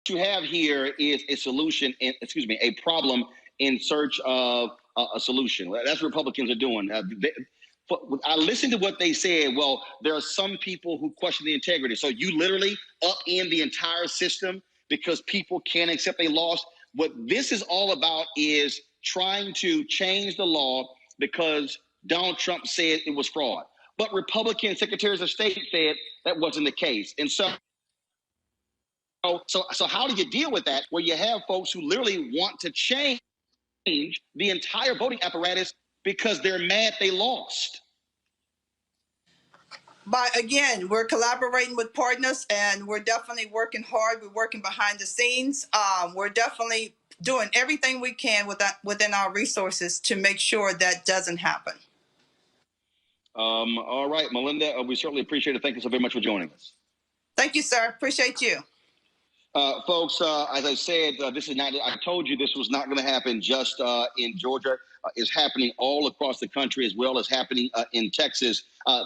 you have here is a solution, a problem in search of a solution. That's what Republicans are doing. I listened to what they said. Well, there are some people who question the integrity. So you literally upend the entire system because people can't accept they lost. What this is all about is trying to change the law because Donald Trump said it was fraud. But Republican secretaries of state said that wasn't the case. And so how do you deal with that where you have folks who literally want to change the entire voting apparatus because they're mad they lost? But again, we're collaborating with partners and we're definitely working hard. We're working behind the scenes. We're definitely doing everything we can within our resources to make sure that doesn't happen. All right, Melinda, we certainly appreciate it. Thank you so very much for joining us. Thank you, sir. Appreciate you. Folks, as I said, this is not, I told you this was not going to happen just in Georgia. It's happening all across the country as well as happening in Texas.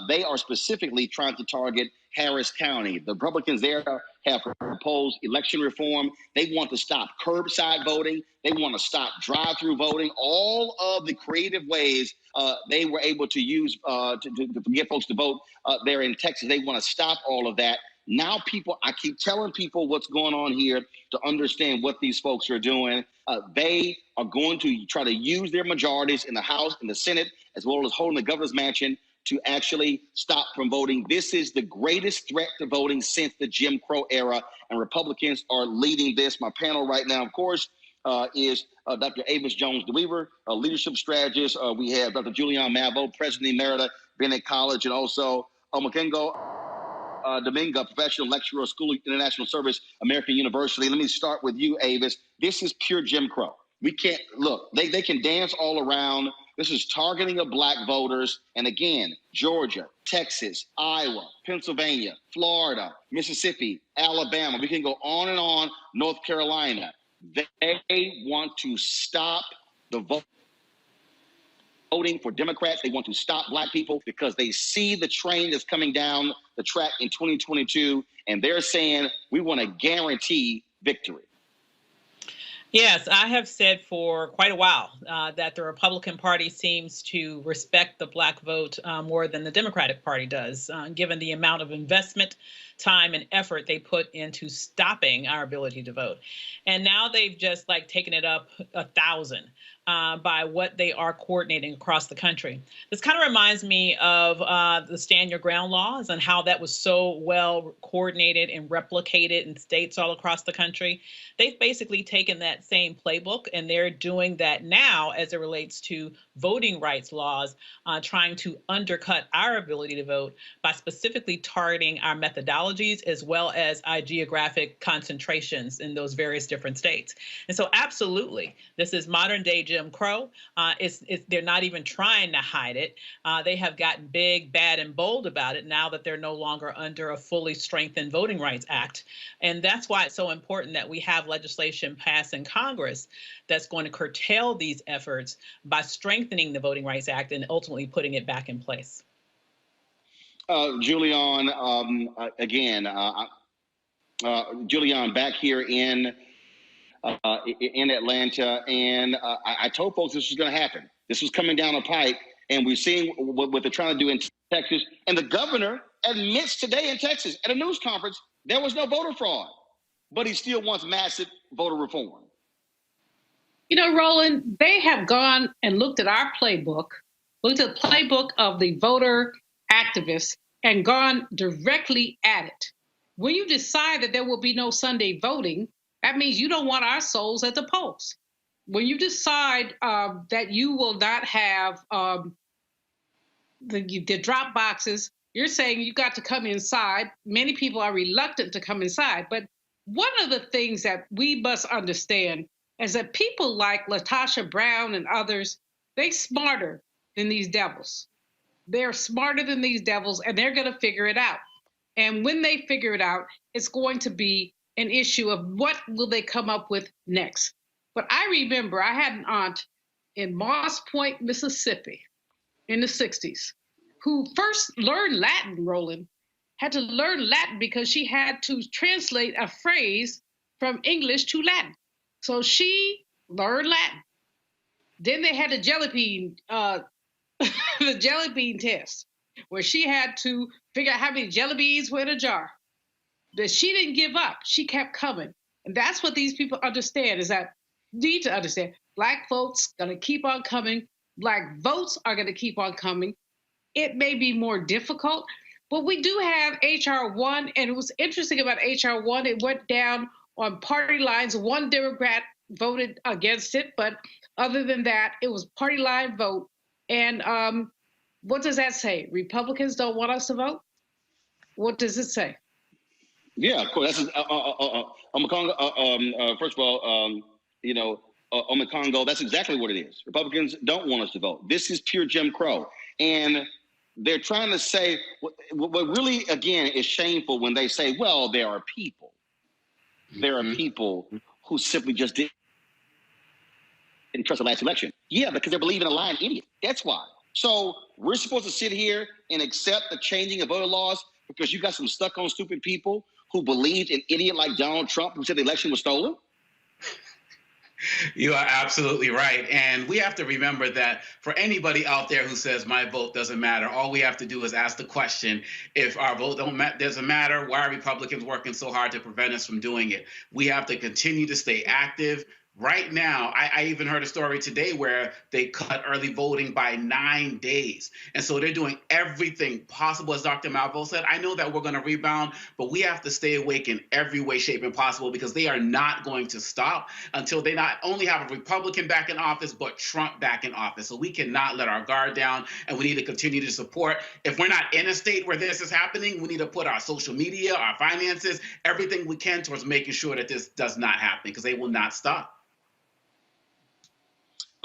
They are specifically trying to target Harris County. The Republicans there have proposed election reform. They want to stop curbside voting. They want to stop drive-through voting. All of the creative ways they were able to use to get folks to vote there in Texas. They want to stop all of that. Now I keep telling people what's going on here to understand what these folks are doing. They are going to try to use their majorities in the House and the Senate, as well as holding the governor's mansion to actually stop from voting. This is the greatest threat to voting since the Jim Crow era, and Republicans are leading this. My panel right now, of course, is Dr. Avis Jones-DeWeaver, a leadership strategist. We have Dr. Julian Mavo, president emerita, Bennett College, and also Omokengo Dominga, professional lecturer, School of International Service, American University. Let me start with you, Avis. This is pure Jim Crow. We can't, look, they can dance all around. This is targeting of black voters. And again, Georgia, Texas, Iowa, Pennsylvania, Florida, Mississippi, Alabama. We can go on and on, North Carolina. They want to stop the voting for Democrats. They want to stop black people because they see the train that's coming down the track in 2022, and they're saying we want to guarantee victory. Yes, I have said for quite a while that the Republican Party seems to respect the black vote more than the Democratic Party does, given the amount of investment, time, and effort they put into stopping our ability to vote. And now they've just taken it up 1,000 by what they are coordinating across the country. This kind of reminds me of the Stand Your Ground laws and how that was so well coordinated and replicated in states all across the country. They've basically taken that same playbook and they're doing that now as it relates to voting rights laws, trying to undercut our ability to vote by specifically targeting our methodologies as well as our geographic concentrations in those various different states. And so absolutely, this is modern day Jim Crow. They're not even trying to hide it. They have gotten big, bad, and bold about it now that they're no longer under a fully strengthened Voting Rights Act. And that's why it's so important that we have legislation passed in Congress that's going to curtail these efforts by strengthening the Voting Rights Act and ultimately putting it back in place. Julian, again, Julian, back here in Atlanta, and I told folks this was going to happen. This was coming down a pipe, and we're seeing what they're trying to do in Texas. And the governor admits today in Texas at a news conference there was no voter fraud, but he still wants massive voter reform. You know, Roland, they have gone and looked at our playbook, looked at the playbook of the voter activists, and gone directly at it. When you decide that there will be no Sunday voting, that means you don't want our souls at the polls. When you decide that you will not have the drop boxes, you're saying you got to come inside. Many people are reluctant to come inside. But one of the things that we must understand is that people like LaTosha Brown and others, they're smarter than these devils. They're smarter than these devils, and they're going to figure it out. And when they figure it out, it's going to be an issue of what will they come up with next. But I remember I had an aunt in Moss Point, Mississippi in the 60s who first learned Latin, Roland, had to learn Latin because she had to translate a phrase from English to Latin. So she learned Latin. Then they had the jelly bean, the jelly bean test, where she had to figure out how many jelly beans were in a jar. But she didn't give up. She kept coming. And that's what these people understand, is that need to understand. Black folks gonna keep on coming. Black votes are gonna keep on coming. It may be more difficult, but we do have HR 1, and it was interesting about HR 1, it went down on party lines. One Democrat voted against it, but other than that, it was party line vote. And what does that say? Republicans don't want us to vote? What does it say? Yeah, of course. That's first of all, on the Congo, that's exactly what it is. Republicans don't want us to vote. This is pure Jim Crow. And they're trying to say what really, again, is shameful when they say, well, there are people. There are people who simply just didn't trust the last election. Yeah, because they believe in a lying idiot. That's why. So we're supposed to sit here and accept the changing of voter laws because you got some stuck-on stupid people who believed an idiot like Donald Trump who said the election was stolen? You are absolutely right. And we have to remember that for anybody out there who says my vote doesn't matter, all we have to do is ask the question, if our vote doesn't matter, why are Republicans working so hard to prevent us from doing it? We have to continue to stay active. Right now, I even heard a story today where they cut early voting by 9 days. And so they're doing everything possible, as Dr. Malvo said. I know that we're going to rebound, but we have to stay awake in every way, shape, and possible, because they are not going to stop until they not only have a Republican back in office, but Trump back in office. So we cannot let our guard down, and we need to continue to support. If we're not in a state where this is happening, we need to put our social media, our finances, everything we can towards making sure that this does not happen, because they will not stop.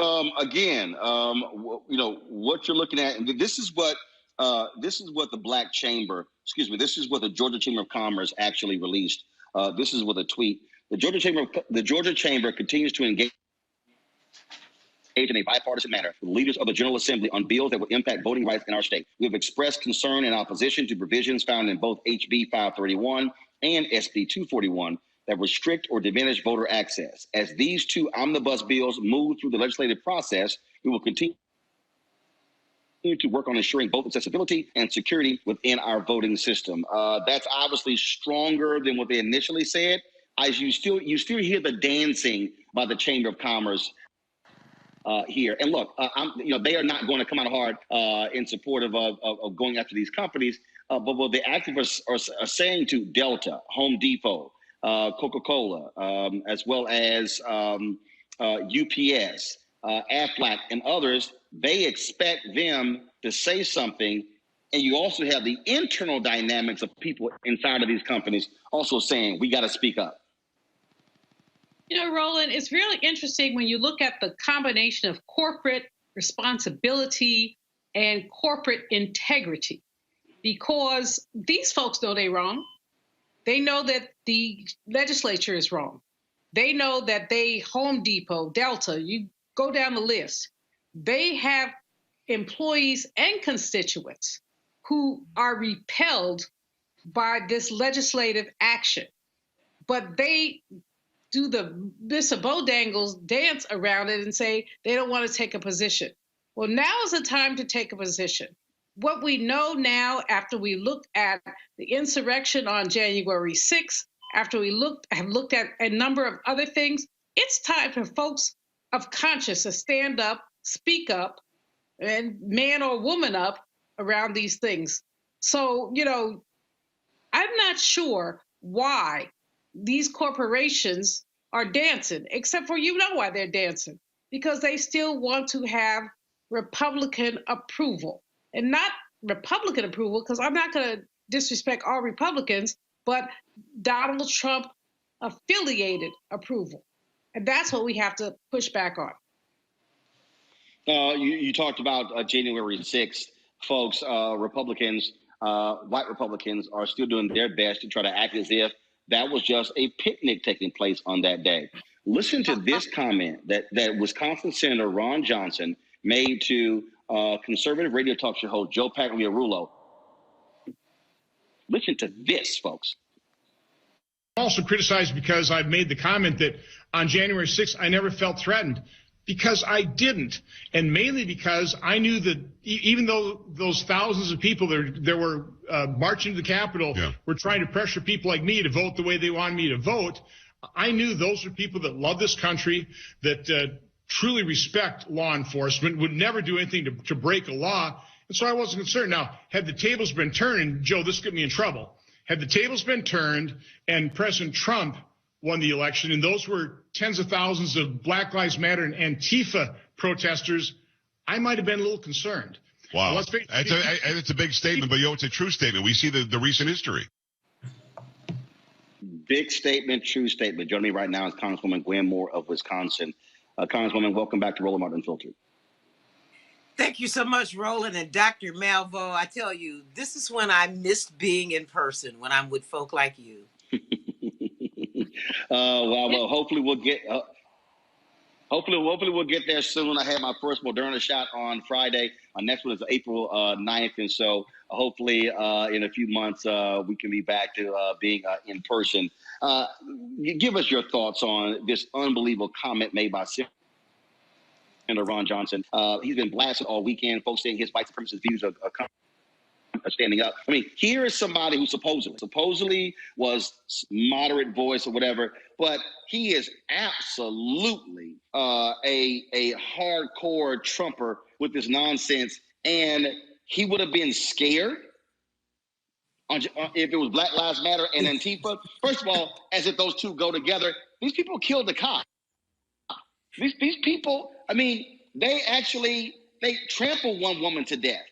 What you're looking at, and this is what the Black Chamber, this is what the Georgia Chamber of Commerce actually released. This is with a tweet. The Georgia Chamber continues to engage in a bipartisan manner with leaders of the General Assembly on bills that will impact voting rights in our state. We have expressed concern and opposition to provisions found in both HB 531 and SB 241 that restrict or diminish voter access. As these two omnibus bills move through the legislative process, we will continue to work on ensuring both accessibility and security within our voting system. That's obviously stronger than what they initially said. As you still hear the dancing by the Chamber of Commerce here. And look, they are not going to come out hard in support of going after these companies. But what the activists are saying to Delta, Home Depot, Coca-Cola, as well as UPS, Aflac, and others, they expect them to say something. And you also have the internal dynamics of people inside of these companies also saying, we got to speak up. Roland, it's really interesting when you look at the combination of corporate responsibility and corporate integrity, because these folks know they're wrong. They know that the legislature is wrong. They know that Home Depot, Delta, you go down the list, they have employees and constituents who are repelled by this legislative action. But they do the Mr. Bodangle's dance around it and say they don't want to take a position. Well, now is the time to take a position. What we know now, after we looked at the insurrection on January 6th, after we have looked at a number of other things, it's time for folks of conscience to stand up, speak up, and man or woman up around these things. So, I'm not sure why these corporations are dancing, except for why they're dancing, because they still want to have Republican approval. And not Republican approval, because I'm not going to disrespect all Republicans, but Donald Trump affiliated approval. And that's what we have to push back on. You talked about January 6th. Folks, Republicans, white Republicans are still doing their best to try to act as if that was just a picnic taking place on that day. Listen to this comment that Wisconsin Senator Ron Johnson made to conservative radio talk show host Joe Pagliarulo. Listen to this, folks. Also criticized because I've made the comment that on January 6th, I never felt threatened, because I didn't. And mainly because I knew that even though those thousands of people there were marching to the Capitol were trying to pressure people like me to vote the way they wanted me to vote, I knew those are people that love this country, that truly respect law enforcement, would never do anything to break a law. And so I wasn't concerned. Now, had the tables been turned, and Joe, this got me in trouble. Had the tables been turned and President Trump won the election, and those were tens of thousands of Black Lives Matter and Antifa protesters, I might have been a little concerned. Wow. It's a big statement, but, it's a true statement. We see the recent history. Big statement, true statement. Joining me right now is Congresswoman Gwen Moore of Wisconsin. Congresswoman, welcome back to Roland Unfiltered. Thank you so much, Roland and Dr. Malvo. I tell you, this is when I missed being in person, when I'm with folk like you. Well, hopefully we'll get hopefully we'll get there soon. I had my first Moderna shot on Friday. Our next one is April 9th, and so hopefully in a few months we can be back to being in person. Give us your thoughts on this unbelievable comment made by Senator Ron Johnson. He's been blasted all weekend. Folks saying his white supremacist views are standing up. I mean, here is somebody who supposedly was moderate voice or whatever, but he is absolutely a hardcore Trumper with this nonsense, and he would have been scared if it was Black Lives Matter and Antifa. First of all, as if those two go together, these people killed the cop. These people, I mean, they trampled one woman to death.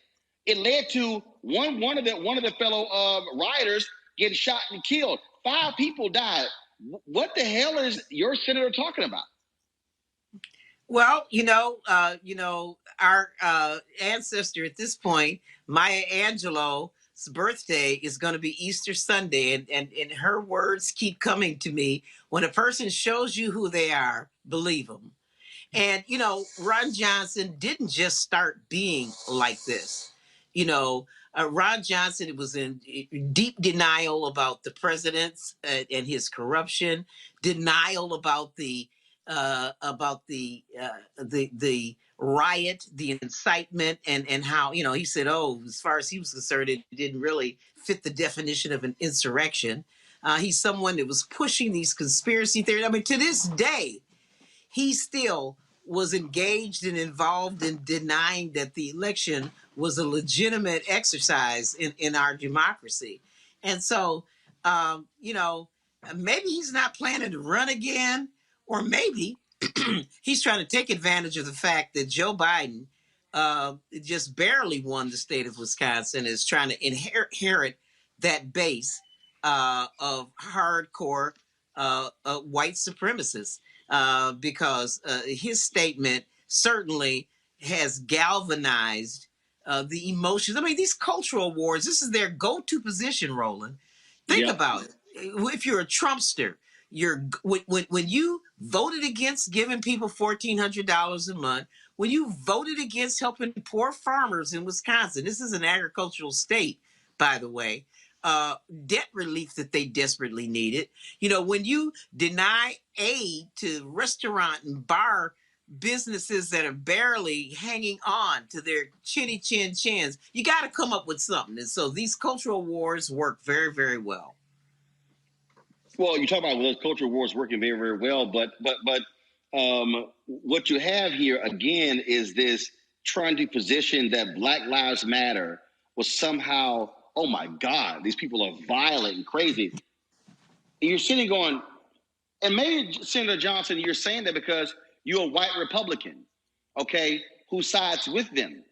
It led to one of the fellow rioters getting shot and killed. 5 people died. What the hell is your senator talking about? Well, our ancestor at this point, Maya Angelou's birthday is going to be Easter Sunday, and her words keep coming to me. When a person shows you who they are, believe them. And, Ron Johnson didn't just start being like this. Ron Johnson was in deep denial about the president's and his corruption, denial about the riot, the incitement, and how, he said, as far as he was concerned, it didn't really fit the definition of an insurrection. He's someone that was pushing these conspiracy theories. I mean, to this day, he still was engaged and involved in denying that the election was a legitimate exercise in our democracy. And so, maybe he's not planning to run again, or maybe he's trying to take advantage of the fact that Joe Biden just barely won the state of Wisconsin, is trying to inherit that base of hardcore white supremacists. Because his statement certainly has galvanized the emotions. I mean, these cultural wars, this is their go-to position, Roland. Think about it. If you're a Trumpster, when you voted against giving people $1,400 a month, when you voted against helping poor farmers in Wisconsin, this is an agricultural state, by the way, debt relief that they desperately needed. When you deny aid to restaurant and bar businesses that are barely hanging on to their chinny chin chins, you got to come up with something. And so these cultural wars work very, very well. Well, you talk about those cultural wars working very, very well, but what you have here again is this trying to position that Black Lives Matter was somehow, oh my God, these people are violent and crazy. And you're sitting going, and maybe Senator Johnson, you're saying that because you're a white Republican, okay, who sides with them.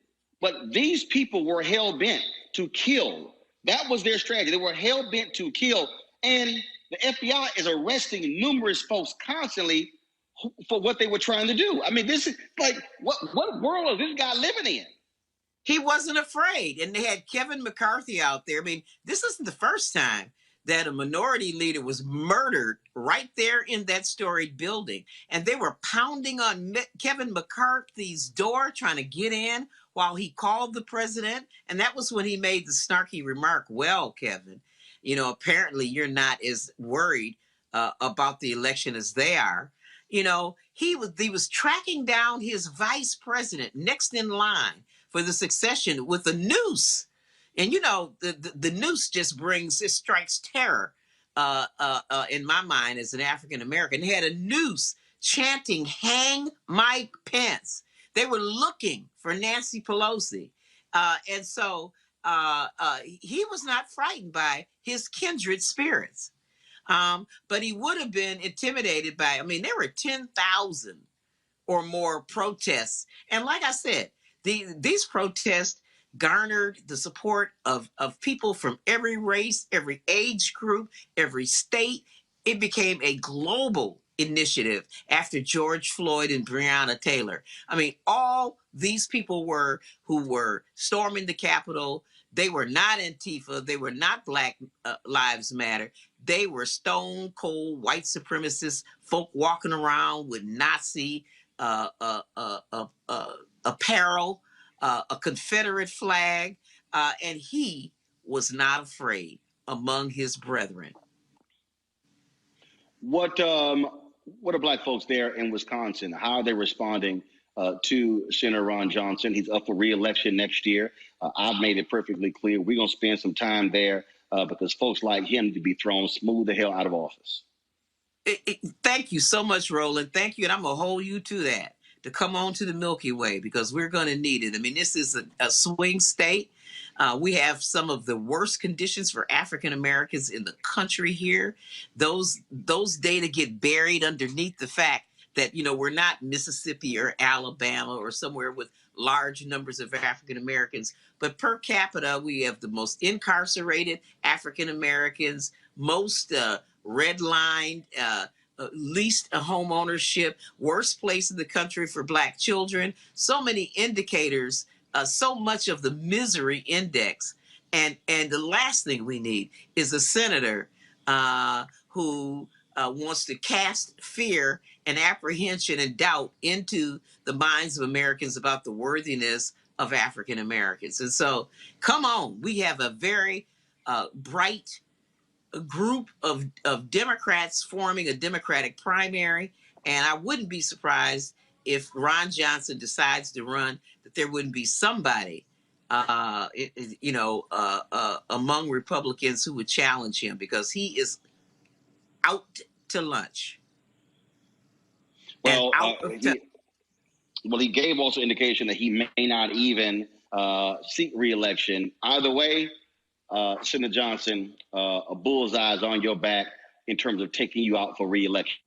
But these people were hell-bent to kill. That was their strategy. They were hell-bent to kill. And the FBI is arresting numerous folks constantly for what they were trying to do. I mean, this is like, what world is this guy living in? He wasn't afraid. And they had Kevin McCarthy out there. I mean, this isn't the first time that a minority leader was murdered right there in that storied building. And they were pounding on Kevin McCarthy's door, trying to get in while he called the president. And that was when he made the snarky remark, well, Kevin, apparently you're not as worried about the election as they are. He was tracking down his vice president next in line for the succession with a noose. And the noose just strikes terror in my mind as an African American. They had a noose chanting, "Hang Mike Pence." They were looking for Nancy Pelosi. And so he was not frightened by his kindred spirits. But he would have been intimidated by, there were 10,000 or more protests. And like I said, these protests garnered the support of people from every race, every age group, every state. It became a global initiative after George Floyd and Breonna Taylor. All these people who were storming the Capitol. They were not Antifa. They were not Black Lives Matter. They were stone cold white supremacists, folk walking around with Nazi apparel, a Confederate flag, and he was not afraid among his brethren. What are Black folks there in Wisconsin? How are they responding to Senator Ron Johnson? He's up for re-election next year. I've made it perfectly clear we're going to spend some time there because folks like him need to be thrown smooth the hell out of office. Thank you so much, Roland. Thank you. And I'm going to hold you to that, to come on to the Milky Way, because we're going to need it. This is a swing state. We have some of the worst conditions for African Americans in the country here. Those data get buried underneath the fact that, we're not Mississippi or Alabama or somewhere with large numbers of African Americans. But per capita, we have the most incarcerated African Americans, most redlined, least home ownership, worst place in the country for Black children. So many indicators, so much of the misery index. And the last thing we need is a senator who wants to cast fear and apprehension and doubt into the minds of Americans about the worthiness of African Americans. And so, come on, we have a very bright group of Democrats forming a Democratic primary. And I wouldn't be surprised if Ron Johnson decides to run, that there wouldn't be somebody, among Republicans who would challenge him, because he is out to lunch. Well, he gave also indication that he may not even seek re-election. Either way, Senator Johnson, a bullseye's on your back in terms of taking you out for re-election.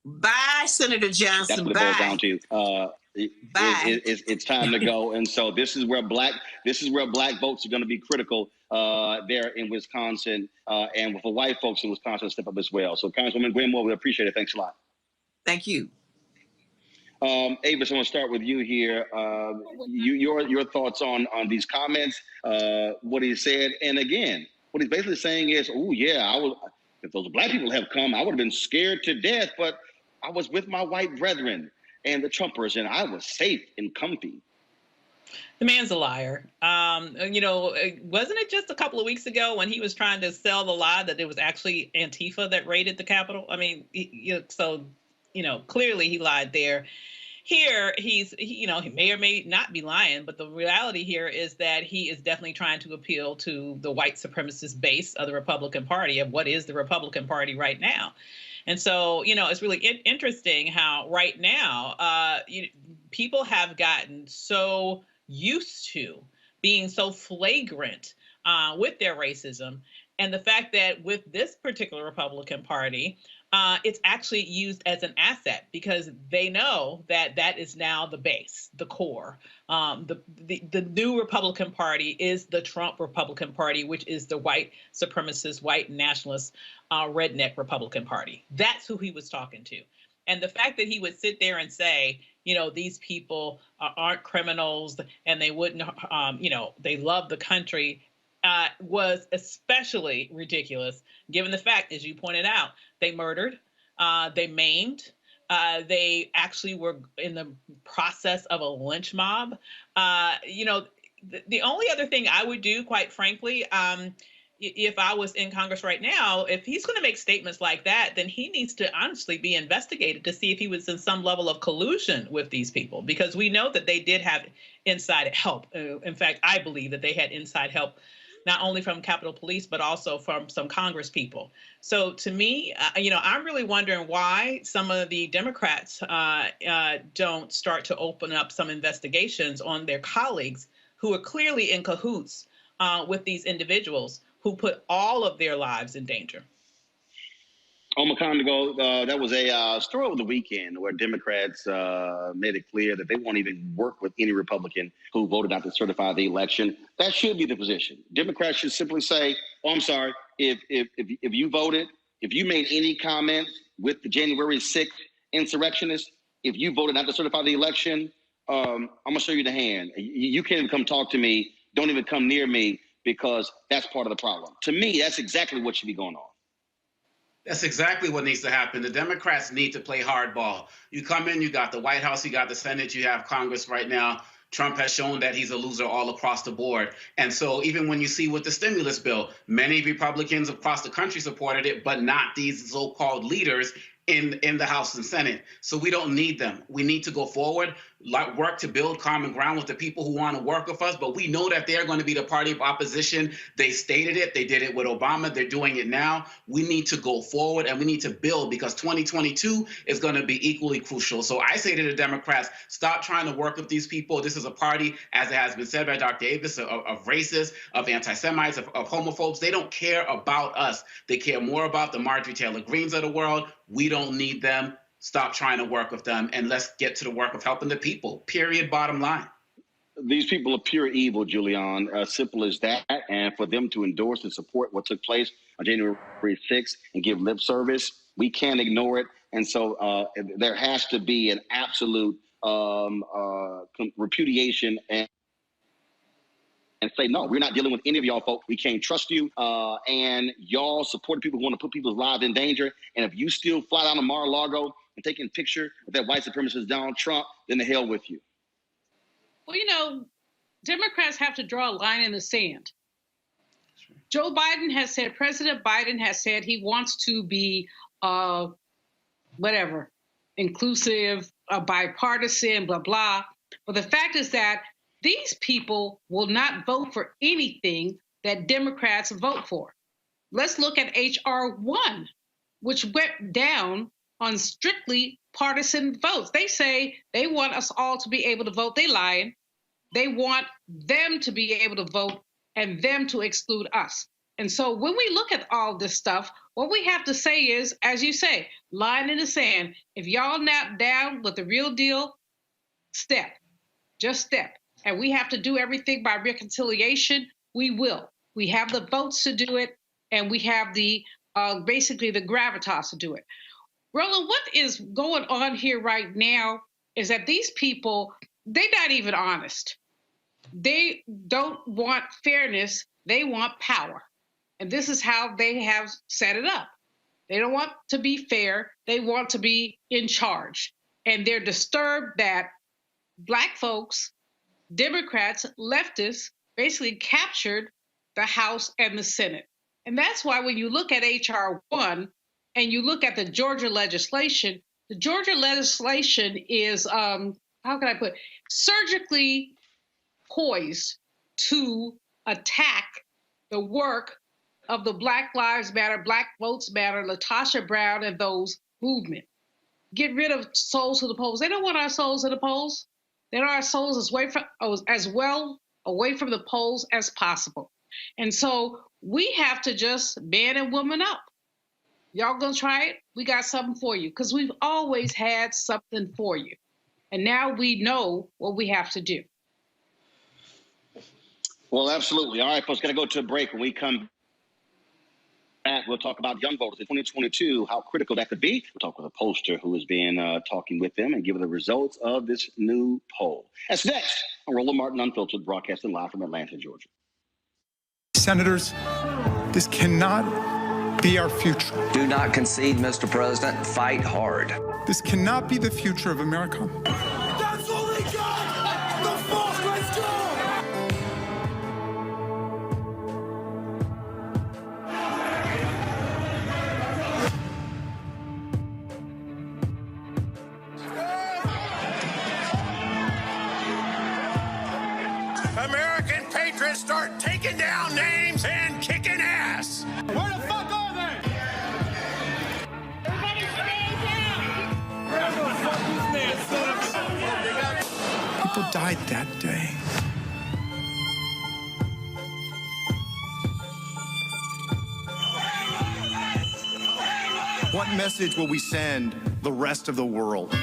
Bye, Senator Johnson. That's what it boils down to. It's time to go. And so this is where black votes are going to be critical there in Wisconsin, and with the white folks in Wisconsin step up as well. So Congresswoman Gwenmore, we appreciate it. Thanks a lot. Thank you. Avis, I want to start with you here. Your thoughts on these comments, what he said, and again, what he's basically saying is, oh yeah, if those Black people have come, I would have been scared to death, but I was with my white brethren and the Trumpers, and I was safe and comfy. The man's a liar. Wasn't it just a couple of weeks ago when he was trying to sell the lie that it was actually Antifa that raided the Capitol? Clearly he lied there. Here, he may or may not be lying, but the reality here is that he is definitely trying to appeal to the white supremacist base of the Republican Party, of what is the Republican Party right now. And so, it's really interesting how right now people have gotten so used to being so flagrant with their racism. And the fact that with this particular Republican Party, it's actually used as an asset, because they know that is now the base, the core. The new Republican Party is the Trump Republican Party, which is the white supremacist, white nationalist, redneck Republican Party. That's who he was talking to. And the fact that he would sit there and say, these people aren't criminals and they wouldn't, they love the country, was especially ridiculous, given the fact, as you pointed out, they murdered, they maimed, they actually were in the process of a lynch mob. The only other thing I would do, quite frankly, if I was in Congress right now, if he's going to make statements like that, then he needs to honestly be investigated to see if he was in some level of collusion with these people, because we know that they did have inside help. In fact, I believe that they had inside help, not only from Capitol Police, but also from some Congress people. So to me, I'm really wondering why some of the Democrats don't start to open up some investigations on their colleagues who are clearly in cahoots with these individuals who put all of their lives in danger. That was a story over the weekend where Democrats made it clear that they won't even work with any Republican who voted not to certify the election. That should be the position. Democrats should simply say, "Oh, I'm sorry. If you voted, if you made any comments with the January 6th insurrectionists, if you voted not to certify the election, I'm gonna show you the hand. You can't even come talk to me. Don't even come near me, because that's part of the problem." To me, that's exactly what should be going on. That's exactly what needs to happen. The Democrats need to play hardball. You come in, you got the White House, you got the Senate, you have Congress right now. Trump has shown that he's a loser all across the board. And so even when you see with the stimulus bill, many Republicans across the country supported it, but not these so-called leaders in the House and Senate. So we don't need them. We need to go forward, work to build common ground with the people who want to work with us. But we know that they're going to be the party of opposition. They stated it. They did it with Obama. They're doing it now. We need to go forward and we need to build, because 2022 is going to be equally crucial. So I say to the Democrats, stop trying to work with these people. This is a party, as it has been said by Dr. Davis, of racists, of anti-Semites, of homophobes. They don't care about us. They care more about the Marjorie Taylor Greens of the world. We don't need them. Stop trying to work with them, and let's get to the work of helping the people. Period. Bottom line. These people are pure evil, Julian. Simple as that. And for them to endorse and support what took place on January 6th and give lip service, we can't ignore it. And so there has to be an absolute repudiation and say, no, we're not dealing with any of y'all folks. We can't trust you. And y'all support people who want to put people's lives in danger. And if you still fly down to Mar-a-Lago and taking a picture of that white supremacist Donald Trump, then the hell with you. Well, Democrats have to draw a line in the sand. Joe Biden has said, President Biden has said he wants to be inclusive, bipartisan, blah, blah. But the fact is that these people will not vote for anything that Democrats vote for. Let's look at H.R. 1, which went down on strictly partisan votes. They say they want us all to be able to vote. They lying. They want them to be able to vote and them to exclude us. And so when we look at all this stuff, what we have to say is, as you say, line in the sand. If y'all not down with the real deal, just step. And we have to do everything by reconciliation. We will. We have the votes to do it, and we have the basically the gravitas to do it. Roland, what is going on here right now is that these people, they're not even honest. They don't want fairness. They want power. And this is how they have set it up. They don't want to be fair. They want to be in charge. And they're disturbed that Black folks, Democrats, leftists, basically captured the House and the Senate. And that's why when you look at H.R. 1 and you look at the Georgia legislation is, surgically poised to attack the work of the Black Lives Matter, Black Votes Matter, LaTosha Brown, and those movement. Get rid of souls to the polls. They don't want our souls in the polls. They want our souls as well away from the polls as possible. And so we have to just man and woman up. Y'all gonna try it? We got something for you, because we've always had something for you. And now we know what we have to do. Well, absolutely. All right, folks, got to go to a break. When we come back, we'll talk about young voters in 2022, how critical that could be. We'll talk with a pollster who has been talking with them and giving the results of this new poll. That's next on Roland Martin Unfiltered, broadcasting live from Atlanta, Georgia. Senators, this cannot be our future. Do not concede, Mr. President. Fight hard. This cannot be the future of America. That's all they got! The force, let's go! people died that day. What message will we send the rest of the world?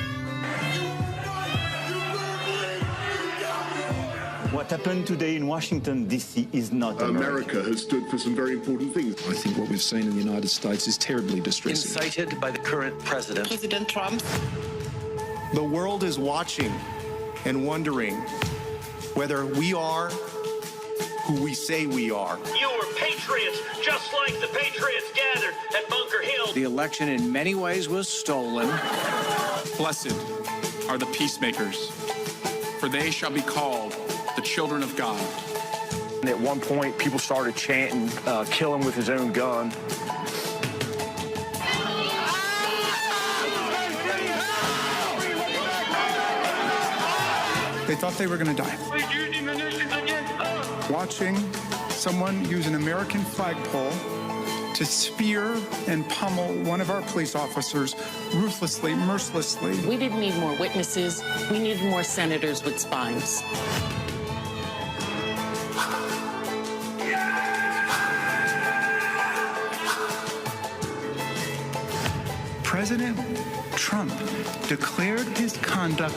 What happened today in Washington, D.C. is not America has stood for some very important things. I think what we've seen in the United States is terribly distressing. Incited by the current president. President Trump. The world is watching and wondering whether we are who we say we are. You were patriots, just like the patriots gathered at Bunker Hill. The election in many ways was stolen. Blessed are the peacemakers, for they shall be called the children of God. And at one point, people started chanting, kill him with his own gun. They thought they were going to die. Watching someone use an American flagpole to spear and pummel one of our police officers ruthlessly, mercilessly. We didn't need more witnesses. We needed more senators with spines. President Trump declared his conduct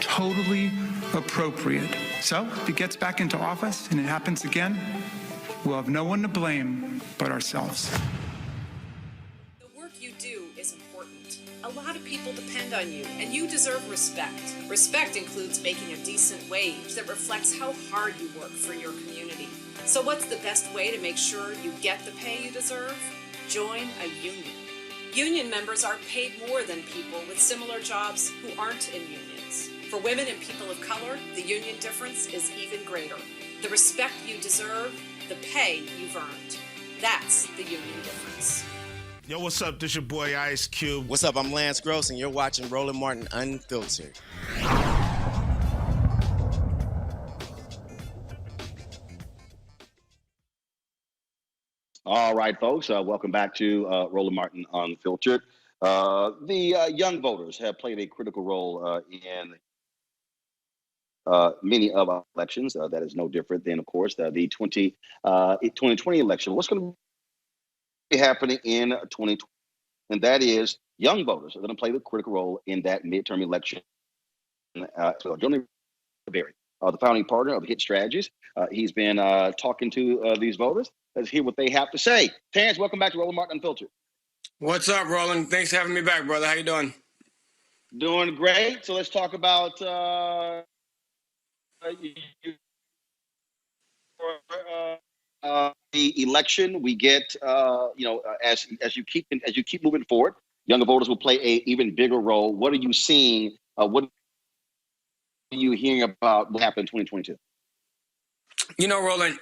totally appropriate. So if he gets back into office and it happens again, we'll have no one to blame but ourselves. The work you do is important. A lot of people depend on you, and you deserve respect. Respect includes making a decent wage that reflects how hard you work for your community. So what's the best way to make sure you get the pay you deserve? Join a union. Union members are paid more than people with similar jobs who aren't in unions. For women and people of color, the union difference is even greater. The respect you deserve, the pay you've earned. That's the union difference. Yo, what's up? This your boy Ice Cube. What's up? I'm Lance Gross, and you're watching Roland Martin Unfiltered. All right, folks, welcome back to Roland Martin Unfiltered. The young voters have played a critical role in many of our elections. That is no different than, of course, the 2020 election. What's going to be happening in 2020? And that is young voters are going to play the critical role in that midterm election. Johnny Berry, the founding partner of Hit Strategies, he's been talking to these voters. Let's hear what they have to say. Terrence, welcome back to Roland Martin Unfiltered. What's up, Roland? Thanks for having me back, brother. How you doing? Doing great. So let's talk about the election. We get, as you keep moving forward, younger voters will play an even bigger role. What are you seeing? What are you hearing about what happened in 2022? You know, Roland,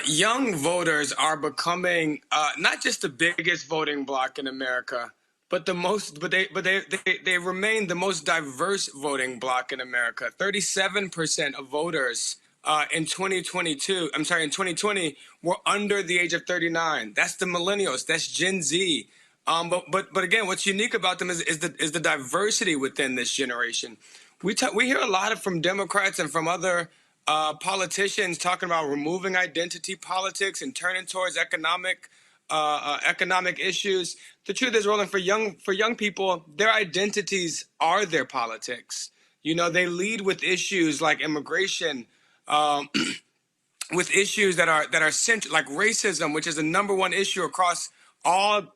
young voters are becoming not just the biggest voting bloc in America, but they remain the most diverse voting bloc in America. 37% of voters in 2020 were under the age of 39. That's the millennials. That's Gen Z. But again, what's unique about them is the diversity within this generation. We hear a lot from Democrats and from other politicians talking about removing identity politics and turning towards economic issues. The truth is, Roland, for young people, their identities are their politics. You know, they lead with issues like immigration, with issues that are central, like racism, which is the number one issue across all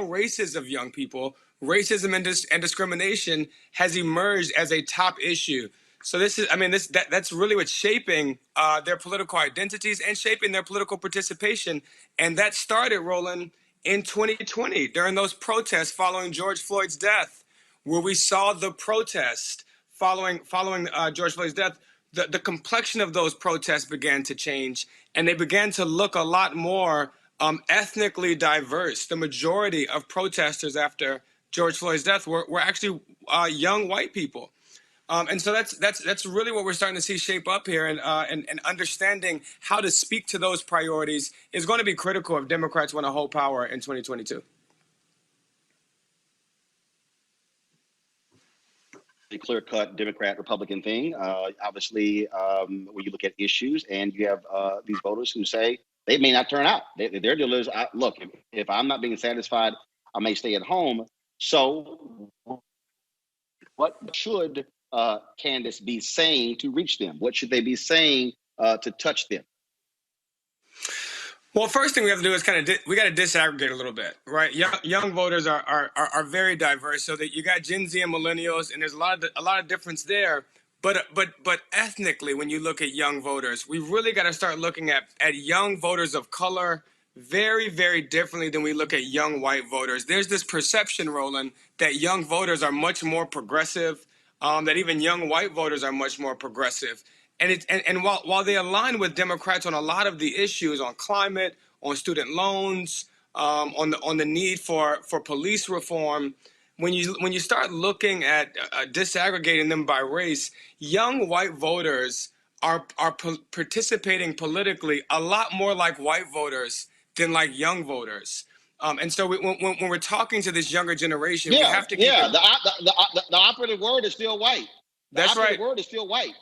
races of young people. Racism and discrimination has emerged as a top issue. So that's really what's shaping their political identities and shaping their political participation. And that started, Roland, in 2020 during those protests following George Floyd's death, where we saw the protest following George Floyd's death. The complexion of those protests began to change, and they began to look a lot more ethnically diverse. The majority of protesters after George Floyd's death were actually young white people. And so that's really what we're starting to see shape up here, and understanding how to speak to those priorities is going to be critical if Democrats want to hold power in 2022. clear-cut Democrat Republican thing. Obviously, when you look at issues, and you have these voters who say they may not turn out. Their deal is, look, if I'm not being satisfied, I may stay at home. So, what should candidates be saying to reach them? What should they be saying to touch them? Well, first thing we have to do is we got to disaggregate a little bit, right? Young voters are very diverse. So that you got Gen Z and millennials, and there's a lot of difference there. But ethnically, when you look at young voters, we really got to start looking at young voters of color very, very differently than we look at young white voters. There's this perception, Roland, that young voters are much more progressive, that even young white voters are much more progressive. And while they align with Democrats on a lot of the issues, on climate, on student loans, on the need for police reform, when you start looking at disaggregating them by race, young white voters are participating politically a lot more like white voters than like young voters. And so when we're talking to this younger generation, we have to keep the operative word is still white. That's right. The word is still white.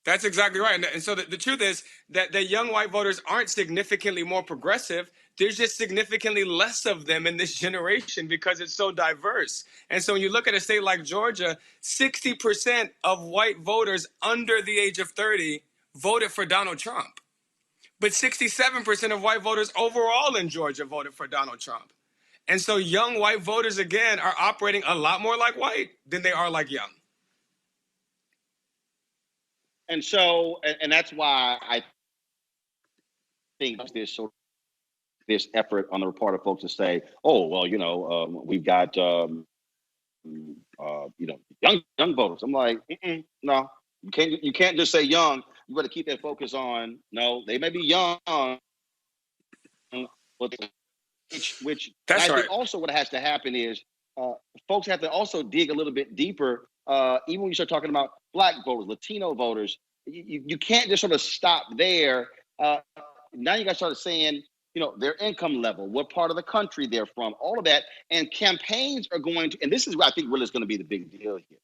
That's exactly right. And so the truth is that the young white voters aren't significantly more progressive. There's just significantly less of them in this generation because it's so diverse. And so when you look at a state like Georgia, 60% of white voters under the age of 30 voted for Donald Trump. But 67% of white voters overall in Georgia voted for Donald Trump. And so young white voters, again, are operating a lot more like white than they are like young. And so, and that's why I think there's this effort on the part of folks to say, oh, well, we've got, young voters. I'm like, no, you can't just say young. You got to keep that focus on, no, they may be young, but which that's I right. think also what has to happen is folks have to also dig a little bit deeper. Even when you start talking about Black voters, Latino voters, you can't just sort of stop there. Now you got to start saying, their income level, what part of the country they're from, all of that. And campaigns are going to, and this is what I think really is going to be the big deal here.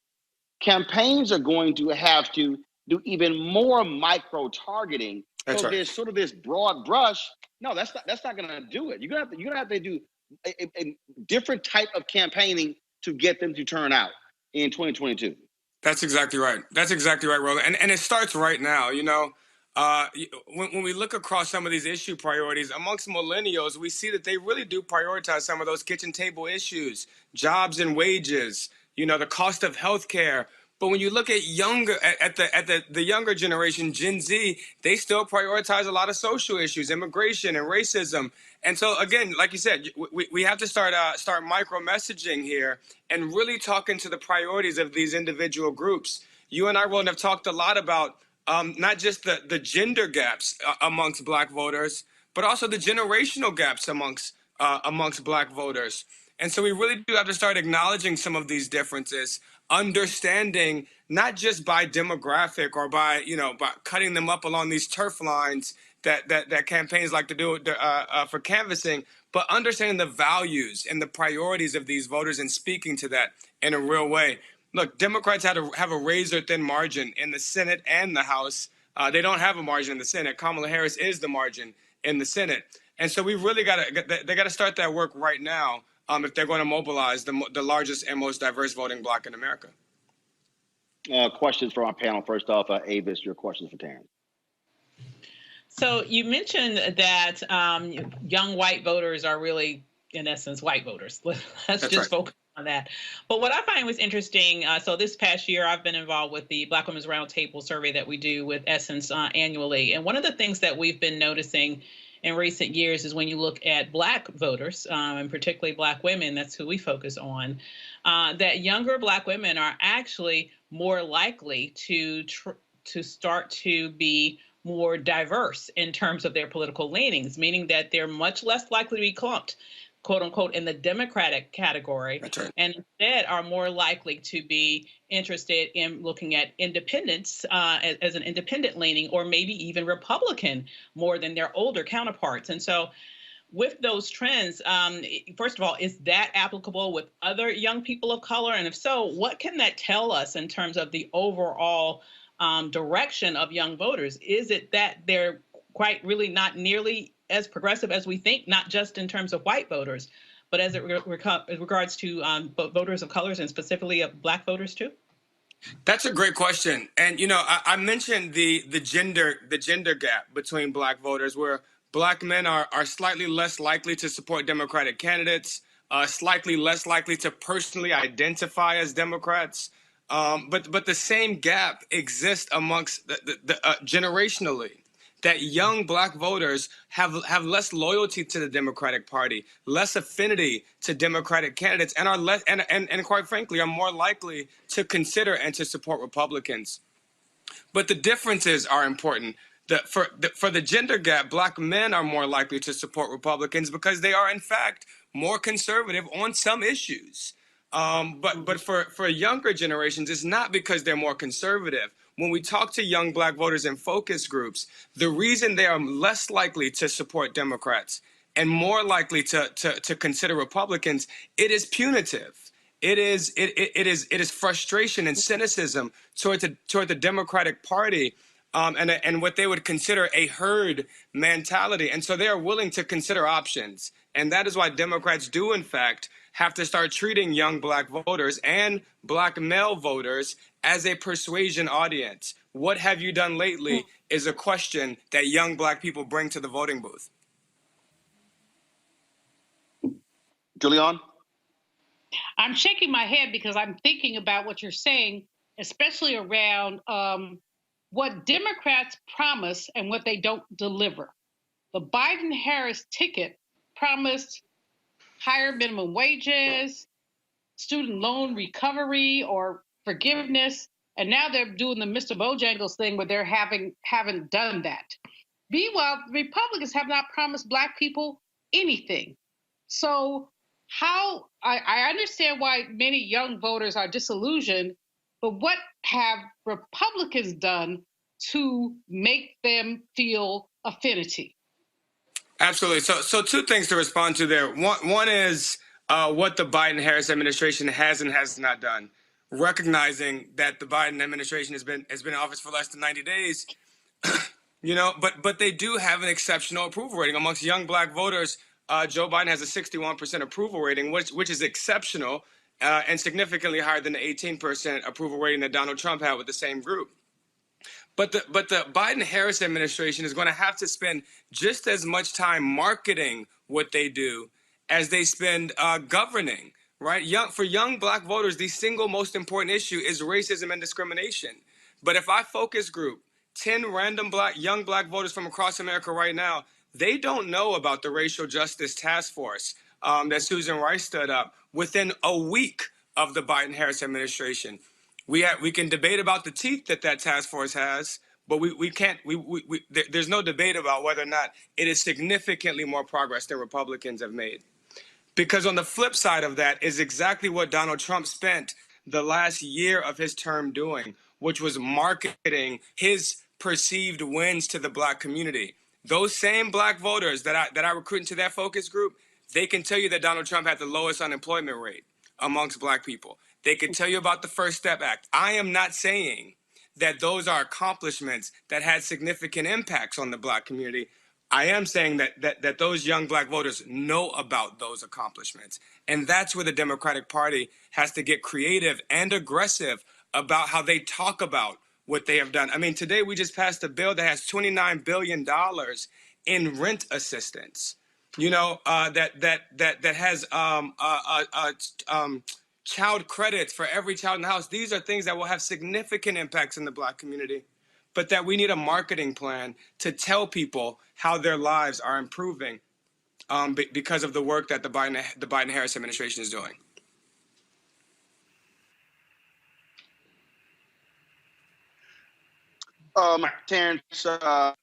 Campaigns are going to have to do even more micro targeting. That's right. There's sort of this broad brush. No, that's not going to do it. You're gonna have to do a different type of campaigning to get them to turn out in 2022. That's exactly right. That's exactly right, Roland. And it starts right now. When we look across some of these issue priorities amongst millennials, we see that they really do prioritize some of those kitchen table issues, jobs and wages, the cost of healthcare. But when you look at the younger generation, Gen Z, they still prioritize a lot of social issues, immigration and racism. And so, again, like you said, we have to start micro messaging here and really talking to the priorities of these individual groups. You and I, Roland, have talked a lot about not just the gender gaps amongst Black voters, but also the generational gaps amongst Black voters. And so we really do have to start acknowledging some of these differences, understanding not just by demographic or by cutting them up along these turf lines that campaigns like to do for canvassing, but understanding the values and the priorities of these voters and speaking to that in a real way. Look, Democrats have a razor-thin margin in the Senate and the House. They don't have a margin in the Senate. Kamala Harris is the margin in the Senate. And so we really got to start that work right now if they're going to mobilize the largest and most diverse voting bloc in America. Questions from our panel. First off, Avis, your questions for Taryn. So you mentioned that young white voters are really, in essence, white voters. Let's just focus on that. But what I find was interesting, so this past year, I've been involved with the Black Women's Roundtable survey that we do with Essence annually. And one of the things that we've been noticing in recent years is when you look at Black voters, and particularly Black women, that's who we focus on, that younger Black women are actually more likely to start to be more diverse in terms of their political leanings, meaning that they're much less likely to be clumped, quote unquote, in the Democratic category, That's right. and instead are more likely to be interested in looking at independence as an independent leaning, or maybe even Republican more than their older counterparts. And so with those trends, first of all, is that applicable with other young people of color? And if so, what can that tell us in terms of the overall direction of young voters? Is it that they're quite really not nearly as progressive as we think, not just in terms of white voters, but as it regards to voters of colors and specifically of Black voters too? That's a great question. And, you know, I mentioned the gender gap between Black voters, where Black men are slightly less likely to support Democratic candidates, slightly less likely to personally identify as Democrats. But the same gap exists amongst generationally, that young Black voters have less loyalty to the Democratic Party, less affinity to Democratic candidates, and are less and quite frankly are more likely to consider and to support Republicans. But the differences are important. For the gender gap, Black men are more likely to support Republicans because they are in fact more conservative on some issues. But for younger generations, it's not because they're more conservative. When we talk to young Black voters in focus groups, the reason they are less likely to support Democrats and more likely to consider Republicans, it is punitive. It is frustration and cynicism toward the Democratic Party, and what they would consider a herd mentality. And so they are willing to consider options. And that is why Democrats do, in fact, have to start treating young Black voters and Black male voters as a persuasion audience. What have you done lately is a question that young Black people bring to the voting booth. Julian? I'm shaking my head because I'm thinking about what you're saying, especially around what Democrats promise and what they don't deliver. The Biden-Harris ticket promised higher minimum wages, student loan recovery or forgiveness, and now they're doing the Mr. Bojangles thing where they haven't done that. Meanwhile, Republicans have not promised Black people anything. So I understand why many young voters are disillusioned, but what have Republicans done to make them feel affinity? Absolutely. So two things to respond to there. One is what the Biden-Harris administration has and has not done. Recognizing that the Biden administration has been in office for less than 90 days, you know, but they do have an exceptional approval rating amongst young Black voters. Joe Biden has a 61% approval rating, which is exceptional and significantly higher than the 18% approval rating that Donald Trump had with the same group. But the Biden-Harris administration is going to have to spend just as much time marketing what they do as they spend governing, right? For young Black voters, the single most important issue is racism and discrimination. But if I focus group 10 random young Black voters from across America right now, they don't know about the Racial Justice Task Force that Susan Rice stood up within a week of the Biden-Harris administration. We can debate about the teeth that task force has, but there's no debate about whether or not it is significantly more progress than Republicans have made. Because on the flip side of that is exactly what Donald Trump spent the last year of his term doing, which was marketing his perceived wins to the Black community. Those same Black voters that I recruit into that focus group, they can tell you that Donald Trump had the lowest unemployment rate amongst Black people. They can tell you about the First Step Act. I am not saying that those are accomplishments that had significant impacts on the Black community. I am saying that those young Black voters know about those accomplishments. And that's where the Democratic Party has to get creative and aggressive about how they talk about what they have done. I mean, today we just passed a bill that has $29 billion in rent assistance, you know, that has child credits for every child in the house. These are things that will have significant impacts in the Black community, but that we need a marketing plan to tell people how their lives are improving because of the work that the Biden-Harris administration is doing. Terrence, I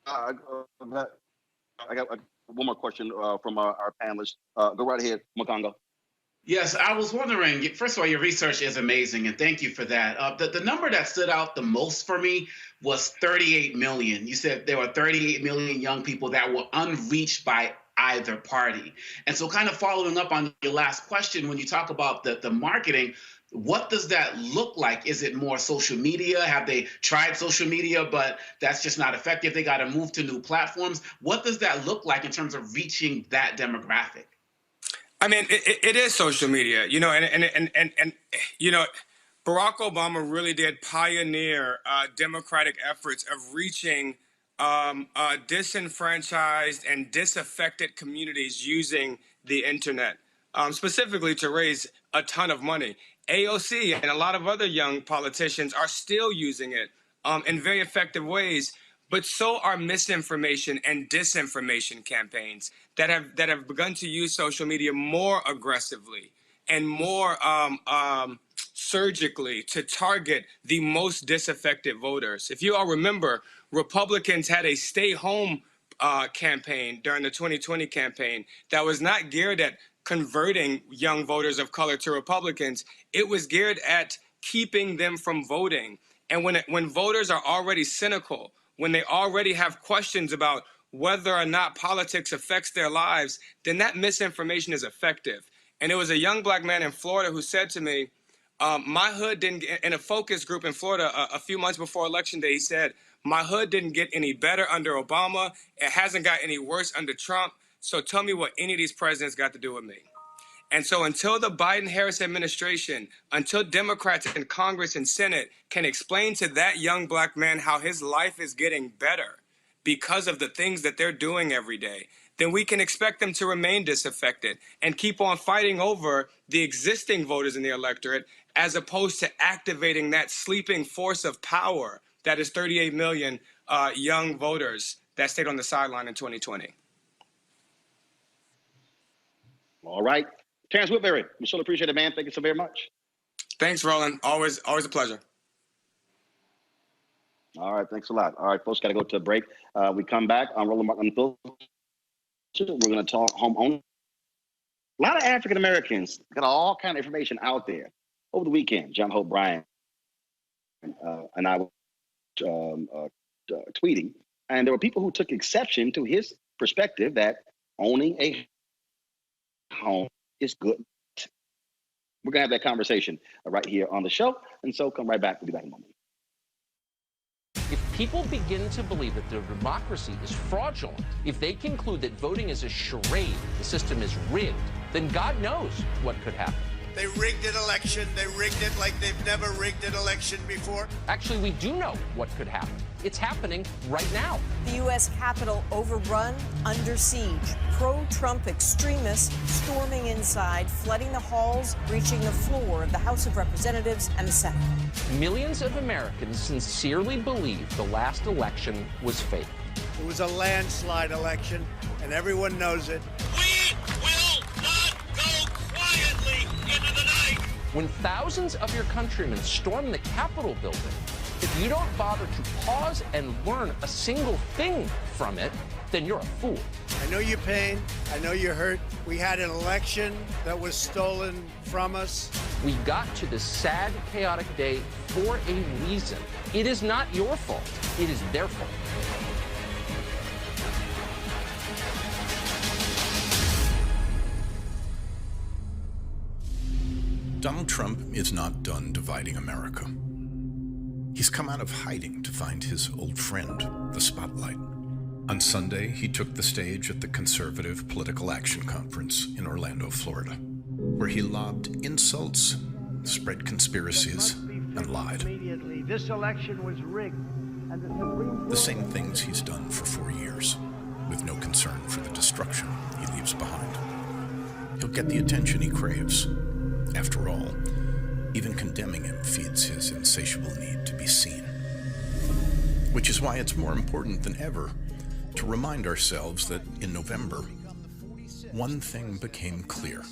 got one more question from our panelists. Go right ahead, Makongo. Yes, I was wondering, first of all, your research is amazing, and thank you for that. The number that stood out the most for me was 38 million. You said there were 38 million young people that were unreached by either party. And so kind of following up on your last question, when you talk about the marketing, what does that look like? Is it more social media? Have they tried social media, but that's just not effective? They got to move to new platforms. What does that look like in terms of reaching that demographic? I mean, it is social media, you know, and you know, Barack Obama really did pioneer democratic efforts of reaching disenfranchised and disaffected communities using the internet, specifically to raise a ton of money. AOC and a lot of other young politicians are still using it in very effective ways, but so are misinformation and disinformation campaigns that have begun to use social media more aggressively and more surgically to target the most disaffected voters. If you all remember, Republicans had a stay home campaign during the 2020 campaign that was not geared at converting young voters of color to Republicans. It was geared at keeping them from voting. And when voters are already cynical, when they already have questions about whether or not politics affects their lives, then that misinformation is effective. And it was a young black man in Florida who said to me, my hood didn't get, in a focus group in Florida a few months before Election Day, he said, my hood didn't get any better under Obama. It hasn't got any worse under Trump. So tell me what any of these presidents got to do with me. And so until the Biden-Harris administration, until Democrats in Congress and Senate can explain to that young black man how his life is getting better because of the things that they're doing every day, then we can expect them to remain disaffected and keep on fighting over the existing voters in the electorate, as opposed to activating that sleeping force of power that is 38 million young voters that stayed on the sideline in 2020. All right. Terrence Woodbury, we so appreciate it, man. Thank you so very much. Thanks, Roland. Always a pleasure. All right. Thanks a lot. All right, folks, got to go to a break. We come back on Roland Martin Unfiltered. We're going to talk home ownership. A lot of African Americans got all kind of information out there. Over the weekend, John Hope Bryant and I were tweeting, and there were people who took exception to his perspective that owning a home is good. We're going to have that conversation right here on the show, and so come right back. We'll be back in a moment. If people begin to believe that their democracy is fraudulent, if they conclude that voting is a charade, the system is rigged, then God knows what could happen. They rigged an election. They rigged it like they've never rigged an election before. Actually, we do know what could happen. It's happening right now. The U.S. Capitol overrun, under siege. Pro-Trump extremists storming inside, flooding the halls, reaching the floor of the House of Representatives and the Senate. Millions of Americans sincerely believe the last election was fake. It was a landslide election, and everyone knows it. We will not go quietly into the night. When thousands of your countrymen storm the Capitol building, if you don't bother to pause and learn a single thing from it, then you're a fool. I know your pain. I know you're hurt. We had an election that was stolen from us. We got to this sad, chaotic day for a reason. It is not your fault. It is their fault. Donald Trump is not done dividing America. He's come out of hiding to find his old friend, the spotlight. On Sunday, he took the stage at the Conservative Political Action Conference in Orlando, Florida, where he lobbed insults, spread conspiracies, and lied. This election was rigged. The same things he's done for 4 years, with no concern for the destruction he leaves behind. He'll get the attention he craves. After all, even condemning him feeds his insatiable need to be seen. Which is why it's more important than ever to remind ourselves that in November, one thing became clear.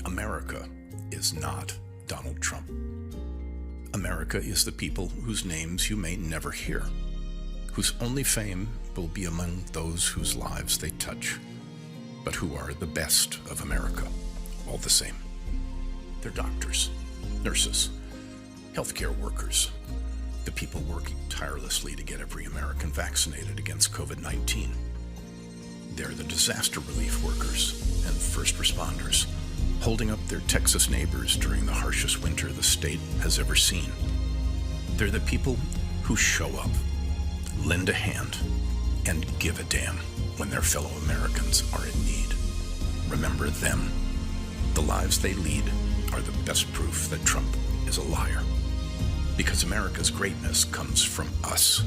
America is not Donald Trump. America is the people whose names you may never hear, whose only fame will be among those whose lives they touch, but who are the best of America, all the same. They're doctors, nurses, healthcare workers, the people working tirelessly to get every American vaccinated against COVID-19. They're the disaster relief workers and first responders, holding up their Texas neighbors during the harshest winter the state has ever seen. They're the people who show up, lend a hand, and give a damn when their fellow Americans are in need. Remember them. The lives they lead are the best proof that Trump is a liar. Because America's greatness comes from us,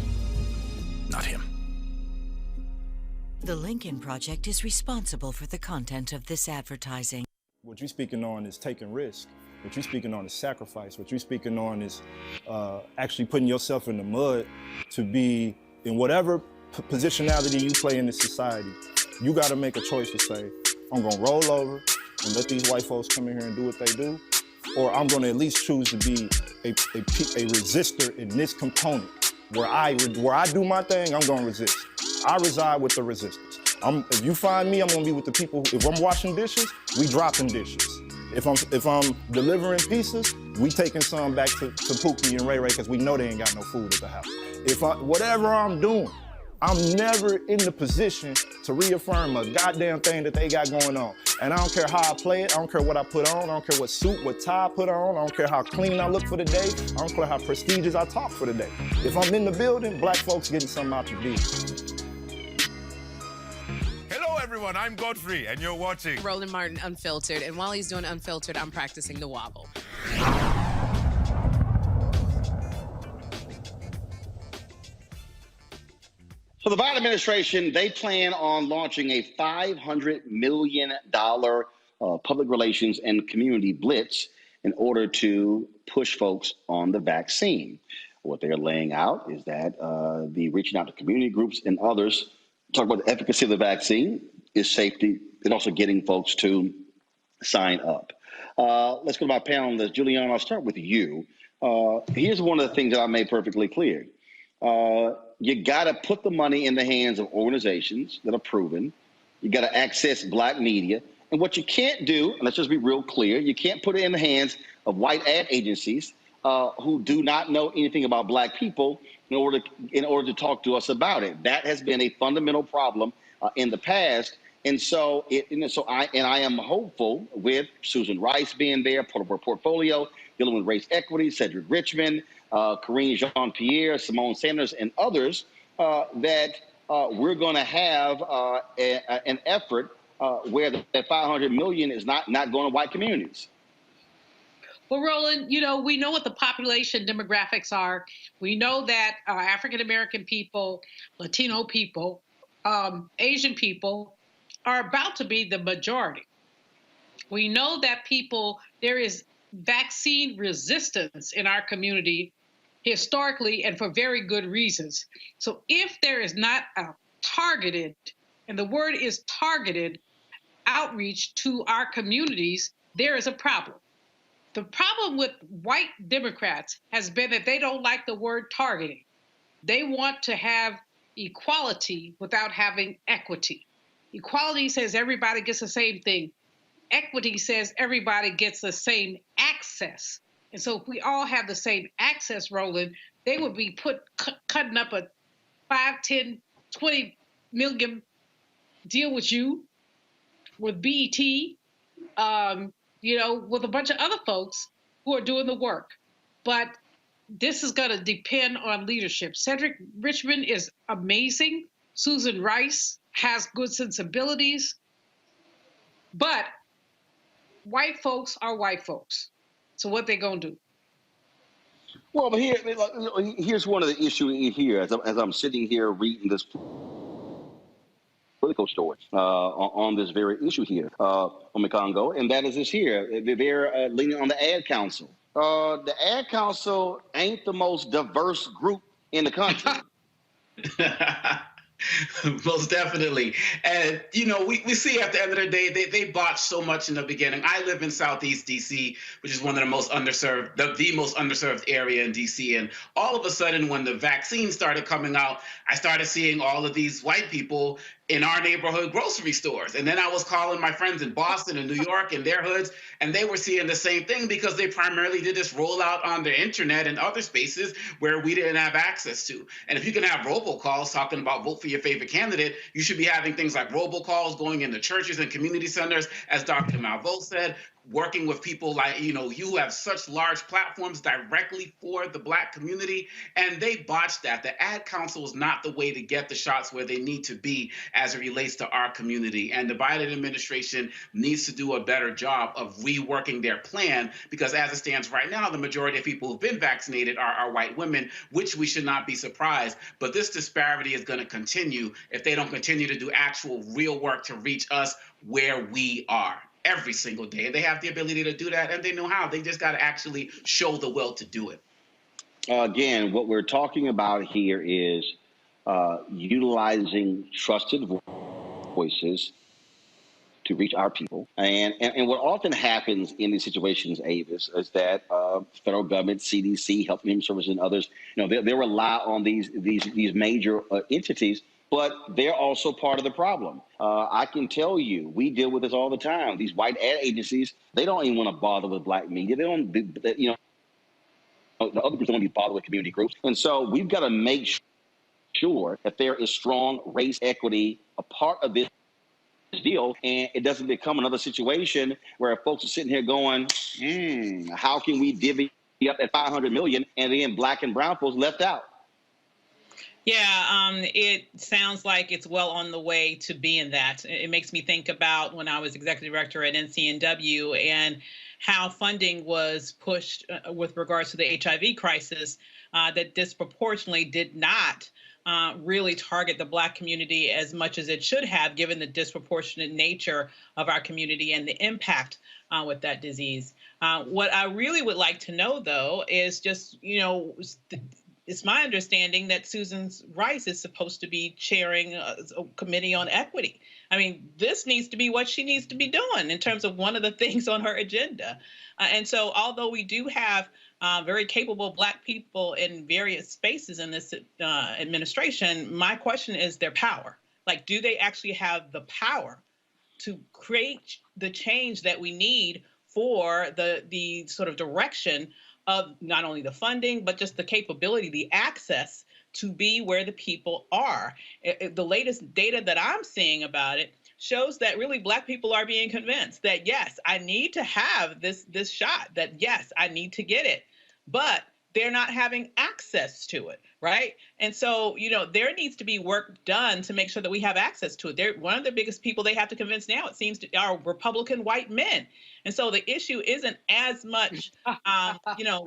not him. The Lincoln Project is responsible for the content of this advertising. What you're speaking on is taking risk. What you're speaking on is sacrifice. What you're speaking on is actually putting yourself in the mud to be in whatever positionality you play in this society. You got to make a choice to say, I'm going to roll over and let these white folks come in here and do what they do, or I'm going to at least choose to be a resistor in this component. Where I do my thing, I'm going to resist. I reside with the resistors. If you find me, I'm going to be with the people. If I'm washing dishes, we dropping dishes. If I'm delivering pieces, we taking some back to Pookie and Ray Ray because we know they ain't got no food at the house. Whatever I'm doing, I'm never in the position to reaffirm a goddamn thing that they got going on. And I don't care how I play it, I don't care what I put on, I don't care what suit, what tie I put on, I don't care how clean I look for the day, I don't care how prestigious I talk for the day. If I'm in the building, black folks getting something out the deal. Hello everyone, I'm Godfrey and you're watching Roland Martin Unfiltered, and while he's doing Unfiltered, I'm practicing the wobble. So the Biden administration, they plan on launching a $500 million public relations and community blitz in order to push folks on the vaccine. What they're laying out is that the reaching out to community groups and others, talk about the efficacy of the vaccine, is safety, and also getting folks to sign up. Let's go to my panelist. Julianne, I'll start with you. Here's one of the things that I made perfectly clear. You got to put the money in the hands of organizations that are proven. You got to access black media. And what you can't do, and let's just be real clear, you can't put it in the hands of white ad agencies who do not know anything about black people in order to talk to us about it. That has been a fundamental problem in the past. And so I am hopeful with Susan Rice being there, part of her portfolio, dealing with race equity, Cedric Richmond, Karine Jean-Pierre, Simone Sanders, and others, that we're going to have an effort where that $500 million is not going to white communities. Well, Roland, we know what the population demographics are. We know that African-American people, Latino people, Asian people are about to be the majority. We know that there is vaccine resistance in our community historically and for very good reasons. So if there is not a targeted, and the word is targeted, outreach to our communities, there is a problem. The problem with white Democrats has been that they don't like the word targeting. They want to have equality without having equity. Equality says everybody gets the same thing. Equity says everybody gets the same access. And so if we all have the same access, Roland, they would be cutting up a 5, 10, 20 million deal with you, with BET, with a bunch of other folks who are doing the work. But this is going to depend on leadership. Cedric Richmond is amazing. Susan Rice has good sensibilities. But white folks are white folks. So what they going to do? Well, but here's one of the issues here as I'm sitting here reading this political story on this very issue here on Congo, and that is this here. They're leaning on the ad council. The ad council ain't the most diverse group in the country. Most definitely. And, we see at the end of the day, they botched so much in the beginning. I live in Southeast D.C., which is one of the most underserved, the most underserved area in D.C. And all of a sudden, when the vaccine started coming out, I started seeing all of these white people in our neighborhood grocery stores. And then I was calling my friends in Boston and New York and their hoods, and they were seeing the same thing because they primarily did this rollout on the internet and other spaces where we didn't have access to. And if you can have robocalls talking about vote for your favorite candidate, you should be having things like robocalls going into churches and community centers, as Dr. Malveaux said, working with people like, you have such large platforms directly for the Black community, and they botched that. The ad council is not the way to get the shots where they need to be as it relates to our community. And the Biden administration needs to do a better job of reworking their plan, because as it stands right now, the majority of people who've been vaccinated are white women, which we should not be surprised. But this disparity is going to continue if they don't continue to do actual real work to reach us where we are every single day. And they have the ability to do that, and they know how. They just got to actually show the will to do it. Again, what we're talking about here is utilizing trusted voices to reach our people. And what often happens in these situations, Avis, is that federal government, CDC, Health and Human Services, and others, they rely on these major entities, but they're also part of the problem. I can tell you, we deal with this all the time. These white ad agencies, they don't even want to bother with Black media. They don't, the other groups don't want to be bothered with community groups. And so we've got to make sure that there is strong race equity, a part of this deal, and it doesn't become another situation where folks are sitting here going, how can we divvy up at $500 million and then Black and brown folks left out? Yeah, it sounds like it's well on the way to being that. It makes me think about when I was executive director at NCNW and how funding was pushed with regards to the HIV crisis that disproportionately did not really target the Black community as much as it should have, given the disproportionate nature of our community and the impact with that disease. What I really would like to know, though, is just, it's my understanding that Susan Rice is supposed to be chairing a committee on equity. I mean, this needs to be what she needs to be doing in terms of one of the things on her agenda. And so although we do have very capable Black people in various spaces in this administration, my question is their power. Like, do they actually have the power to create the change that we need for the sort of direction of not only the funding, but just the capability, the access to be where the people are? The latest data that I'm seeing about it shows that really Black people are being convinced that, yes, I need to have this shot, that, yes, I need to get it, but they're not having access to it, right? And so, there needs to be work done to make sure that we have access to it. One of the biggest people they have to convince now, it seems, are Republican white men. And so the issue isn't as much,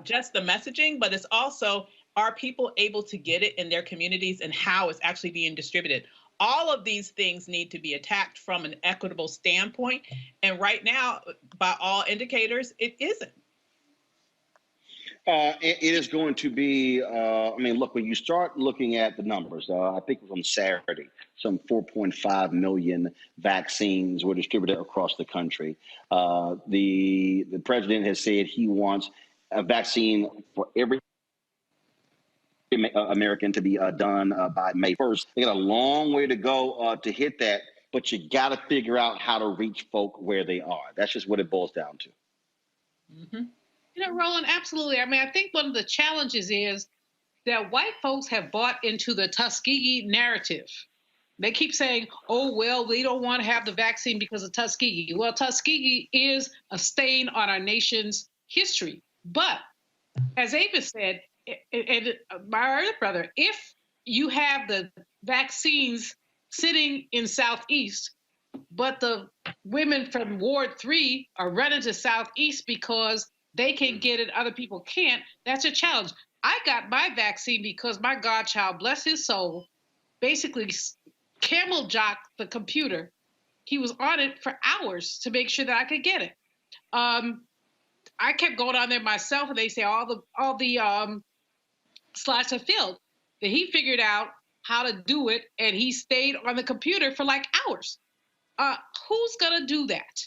just the messaging, but it's also, are people able to get it in their communities and how it's actually being distributed? All of these things need to be attacked from an equitable standpoint. And right now, by all indicators, it isn't. It is going to be, look, when you start looking at the numbers, I think it was on Saturday, some 4.5 million vaccines were distributed across the country. The president has said he wants a vaccine for every American to be done by May 1st. They got a long way to go to hit that, but you got to figure out how to reach folk where they are. That's just what it boils down to. Mm-hmm. Roland, absolutely. I think one of the challenges is that white folks have bought into the Tuskegee narrative. They keep saying, oh, well, they don't want to have the vaccine because of Tuskegee. Well, Tuskegee is a stain on our nation's history. But as Avis said, and my other brother, if you have the vaccines sitting in Southeast, but the women from Ward 3 are running to Southeast because they can get it, other people can't, that's a challenge. I got my vaccine because my godchild, bless his soul, basically camel jocked the computer. He was on it for hours to make sure that I could get it. I kept going on there myself, and they say all the slots are filled. Then he figured out how to do it, and he stayed on the computer for like hours. Who's gonna do that?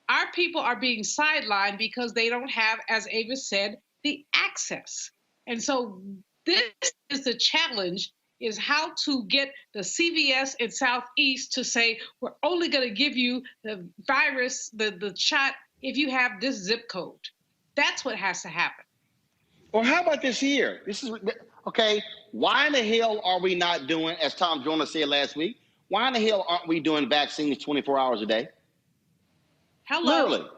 Our people are being sidelined because they don't have, as Avis said, the access. And so this is the challenge is how to get the CVS in Southeast to say, we're only going to give you the virus, the shot, if you have this zip code. That's what has to happen. Or how about this here? This is, okay, why in the hell are we not doing, as Tom Jones said last week, why in the hell aren't we doing vaccines 24 hours a day? Hello. Literally.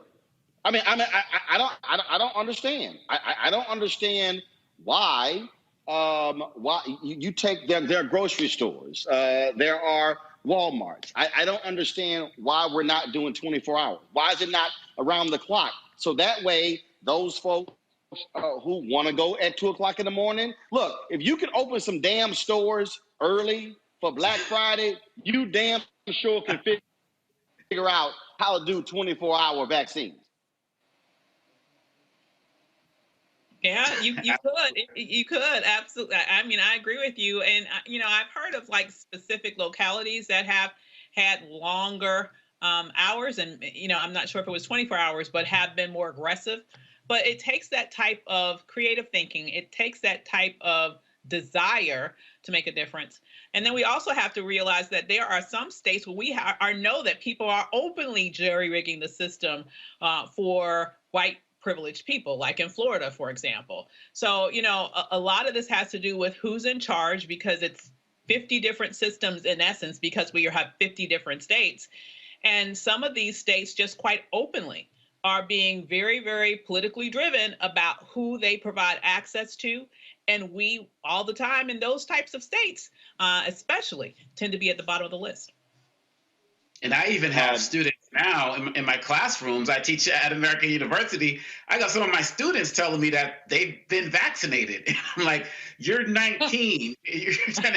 I don't understand. I don't understand why you take their grocery stores. There are Walmarts. I don't understand why we're not doing 24 hours. Why is it not around the clock? So that way, those folks who want to go at 2 o'clock in the morning, look, if you can open some damn stores early for Black Friday, you damn sure can figure out how to do 24-hour vaccines. Yeah, you could absolutely. I mean, I agree with you, and I've heard of like specific localities that have had longer hours, and I'm not sure if it was 24 hours, but have been more aggressive. But it takes that type of creative thinking. It takes that type of desire to make a difference. And then we also have to realize that there are some states where we know that people are openly jerry-rigging the system for white privileged people, like in Florida, for example. So, a lot of this has to do with who's in charge, because it's 50 different systems in essence, because we have 50 different states. And some of these states just quite openly are being very, very politically driven about who they provide access to. And we, all the time in those types of states, especially, tend to be at the bottom of the list. And I even have students now in my classrooms. I teach at American University. I got some of my students telling me that they've been vaccinated. And I'm like, you're 19. You're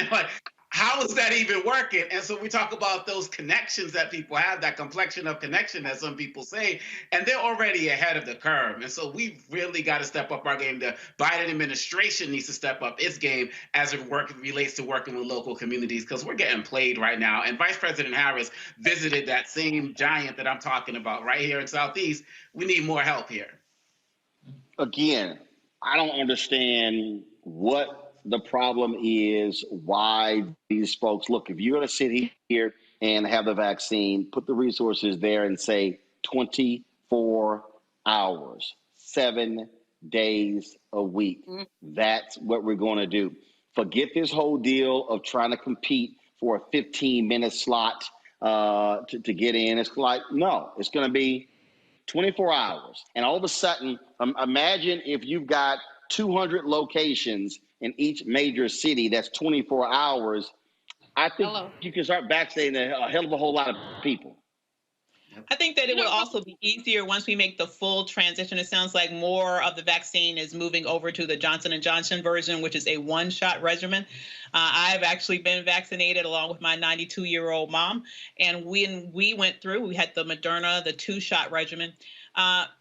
like, how is that even working? And so we talk about those connections that people have, that complexion of connection, as some people say, and they're already ahead of the curve. And so we've really got to step up our game. The Biden administration needs to step up its game as it relates to working with local communities, because we're getting played right now. And Vice President Harris visited that same giant that I'm talking about right here in Southeast. We need more help here. Again, I don't understand what the problem is, why these folks, look, if you're going to sit here and have the vaccine, put the resources there and say 24 hours, 7 days a week. That's what we're going to do. Forget this whole deal of trying to compete for a 15-minute slot to get in. It's like, no, it's going to be 24 hours. And all of a sudden, imagine if you've got 200 locations in each major city, that's 24 hours. I think you can start vaccinating a hell of a whole lot of people. I think that it will also be easier once we make the full transition. It sounds like more of the vaccine is moving over to the Johnson & Johnson version, which is a one-shot regimen. I've actually been vaccinated along with my 92-year-old mom. And when we went through, we had the Moderna, the 2-shot regimen.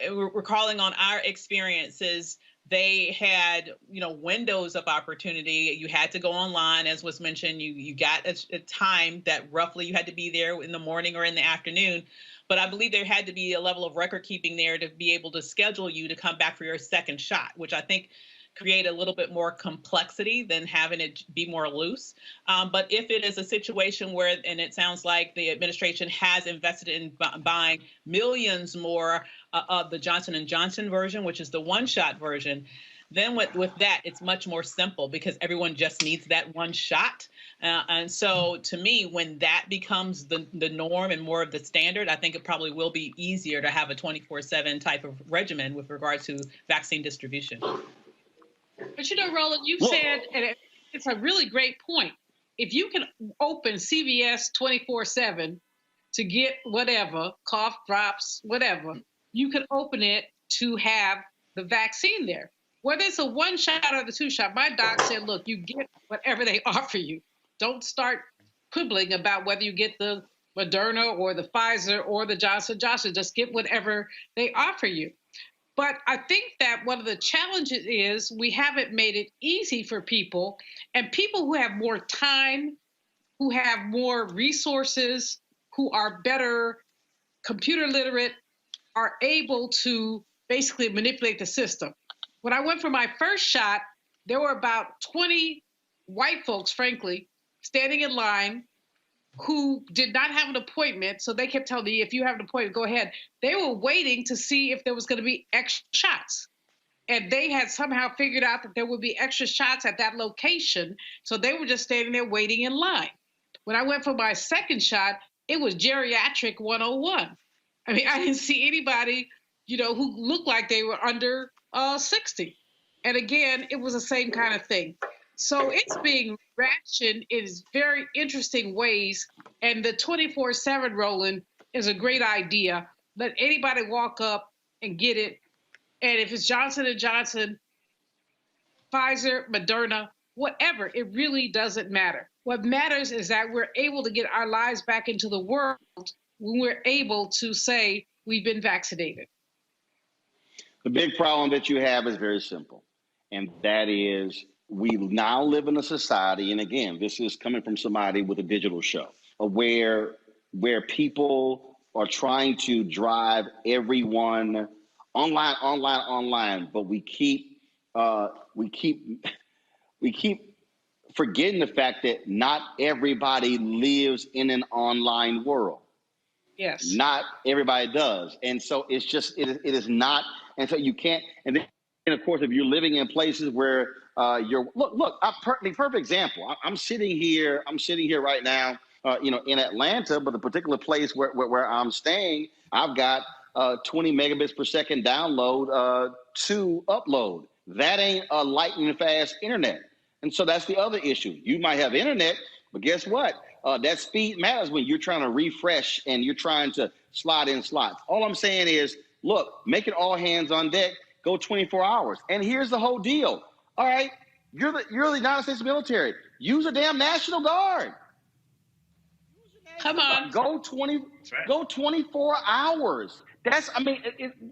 We're calling on our experiences. They had, windows of opportunity. You had to go online, as was mentioned. You got a time that roughly you had to be there in the morning or in the afternoon. But I believe there had to be a level of record keeping there to be able to schedule you to come back for your second shot, which I think create a little bit more complexity than having it be more loose. But if it is a situation where, and it sounds like the administration has invested in buying millions more of the Johnson & Johnson version, which is the one-shot version, then with that, it's much more simple because everyone just needs that one shot. And so to me, when that becomes the norm and more of the standard, I think it probably will be easier to have a 24/7 type of regimen with regard to vaccine distribution. But Roland, you said, and it's a really great point. If you can open CVS 24/7 to get whatever, cough drops, whatever, you can open it to have the vaccine there. Whether it's a one shot or the 2-shot, my doc said, look, you get whatever they offer you. Don't start quibbling about whether you get the Moderna or the Pfizer or the Johnson & Johnson. Just get whatever they offer you. But I think that one of the challenges is we haven't made it easy for people, and people who have more time, who have more resources, who are better computer literate, are able to basically manipulate the system. When I went for my first shot, there were about 20 white folks, frankly, standing in line who did not have an appointment. So they kept telling me, if you have an appointment, go ahead. They were waiting to see if there was going to be extra shots. And they had somehow figured out that there would be extra shots at that location. So they were just standing there waiting in line. When I went for my second shot, it was geriatric 101. I mean, I didn't see anybody, who looked like they were under 60. And again, it was the same kind of thing. So it's being rationed in very interesting ways. And the 24/7, Roland, is a great idea. Let anybody walk up and get it. And if it's Johnson & Johnson, Pfizer, Moderna, whatever, it really doesn't matter. What matters is that we're able to get our lives back into the world when we're able to say we've been vaccinated. The big problem that you have is very simple, and that is we now live in a society, and again, this is coming from somebody with a digital show, where people are trying to drive everyone online, but we keep forgetting the fact that not everybody lives in an online world. Yes. Not everybody does. And so it is not, and so you can't, and then of course, if you're living in places where the perfect example, I'm sitting here right now, in Atlanta, but the particular place where I'm staying, I've got 20 megabits per second download to upload. That ain't a lightning fast internet. And so that's the other issue. You might have internet, but guess what? That speed matters when you're trying to refresh and you're trying to slide in slots. All I'm saying is, look, make it all hands on deck, go 24 hours. And here's the whole deal. All right, you're the United States military. Use a damn National Guard. Come on. Go 24 hours.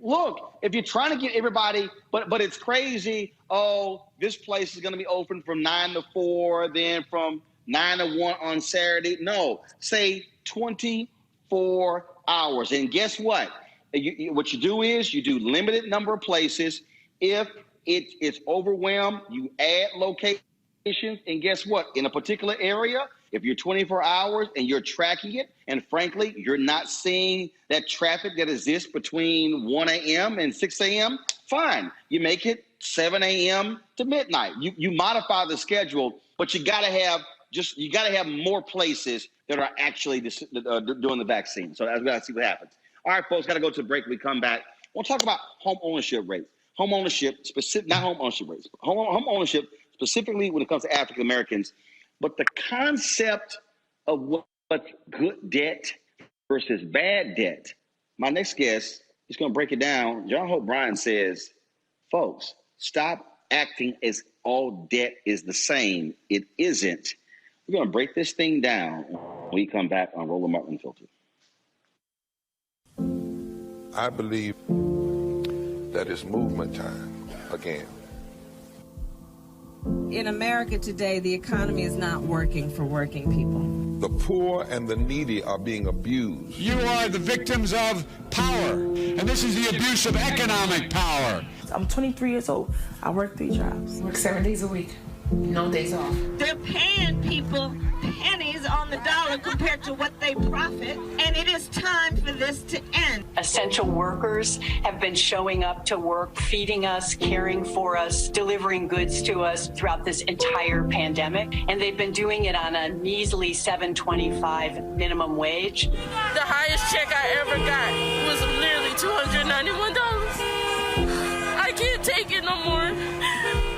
Look, if you're trying to get everybody, but it's crazy. Oh, this place is going to be open from 9 to 4, then from 9 to 1 on Saturday. No, say 24 hours. And guess what? What you do is you do limited number of places. If it's overwhelmed, you add locations. And guess what? In a particular area, if you're 24 hours and you're tracking it, and frankly, you're not seeing that traffic that exists between 1 a.m. and 6 a.m., fine. You make it 7 a.m. to midnight. You modify the schedule, but you got to have more places that are actually doing the vaccine. So we got to see what happens. All right, folks, got to go to the break. We come back. We'll talk about home ownership rates. Home ownership, not home ownership rates. Home ownership, specifically when it comes to African Americans. But the concept of what's good debt versus bad debt, my next guest is going to break it down. Hope Bryant says, folks, stop acting as all debt is the same. It isn't. We're going to break this thing down when we come back on Roland Unfiltered. I believe that it's movement time again. In America today, the economy is not working for working people. The poor and the needy are being abused. You are the victims of power, and this is the abuse of economic power. I'm 23 years old. I work 3 jobs. I work 7 days a week. No days off. They're paying people pennies on the dollar compared to what they profit, and it is time for this to end. Essential workers have been showing up to work, feeding us, caring for us, delivering goods to us throughout this entire pandemic, and they've been doing it on a measly $7.25 minimum wage. The highest check I ever got was literally $291. I can't take it no more.